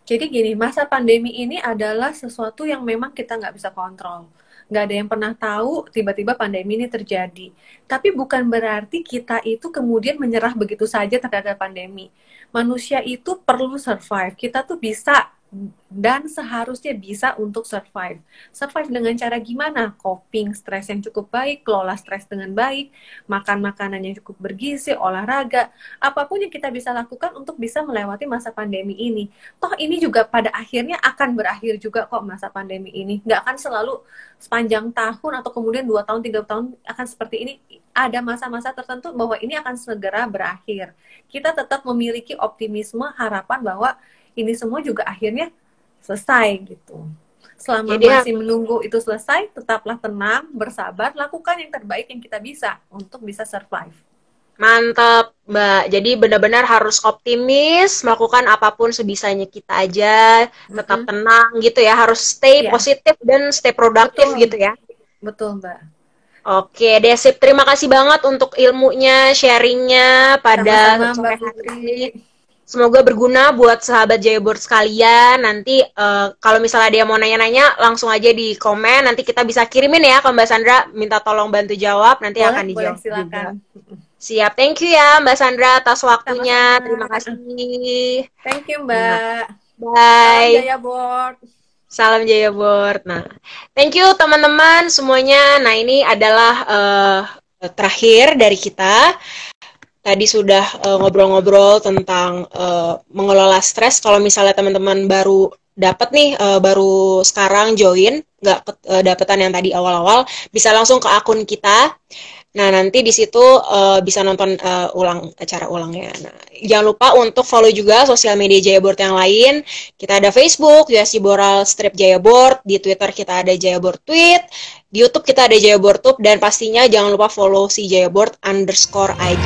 Jadi gini, masa pandemi ini adalah sesuatu yang memang kita nggak bisa kontrol. Nggak ada yang pernah tahu tiba-tiba pandemi ini terjadi. Tapi bukan berarti kita itu kemudian menyerah begitu saja terhadap pandemi. Manusia itu perlu survive. Kita tuh bisa dan seharusnya bisa untuk survive. Survive dengan cara gimana? Coping stres yang cukup baik, kelola stres dengan baik, makan makanan yang cukup bergizi, olahraga, apapun yang kita bisa lakukan untuk bisa melewati masa pandemi ini. Toh ini juga pada akhirnya akan berakhir juga kok masa pandemi ini. Nggak akan selalu sepanjang tahun atau kemudian 2 tahun, 3 tahun akan seperti ini. Ada masa-masa tertentu bahwa ini akan segera berakhir. Kita tetap memiliki optimisme, harapan bahwa ini semua juga akhirnya selesai gitu. Selama Jadi masih menunggu itu selesai, tetaplah tenang, bersabar, lakukan yang terbaik yang kita bisa untuk bisa survive. mantap, Mbak. Jadi benar-benar harus optimis, melakukan apapun sebisanya kita aja, tetap tenang gitu ya, harus stay Ya, positif dan stay produktif betul. gitu ya. Betul, Mbak. Oke, Desip, terima kasih banget untuk ilmunya, sharingnya pada Sama-sama, sore Mbak hari Putri. ini. Semoga berguna buat sahabat Jayaboard sekalian. Nanti kalau misalnya ada yang mau nanya-nanya, langsung aja di komen. Nanti kita bisa kirimin ya ke Mbak Sandra, minta tolong bantu jawab. Nanti Boleh, akan boleh, dijawab juga. silakan. Siap, thank you ya Mbak Sandra atas waktunya. Terima Sama-sama. kasih. Thank you, Nah, Mbak. Salam bye. Jaya Board. Salam Jayaboard. Nah, thank you teman-teman semuanya. Nah, ini adalah terakhir dari kita. Tadi sudah ngobrol-ngobrol tentang mengelola stres. Kalau misalnya teman-teman baru dapat nih, baru sekarang join, nggak dapetan yang tadi awal-awal, bisa langsung ke akun kita. Nah, nanti di situ bisa nonton ulang acara ulangnya. Nah, jangan lupa untuk follow juga sosial media Jayaboard yang lain. Kita ada Facebook, USC Boral Strip Jayaboard, di Twitter kita ada Jayaboard Tweet, di YouTube kita ada Jayaboard Tube, dan pastinya jangan lupa follow si Jayaboard _ID.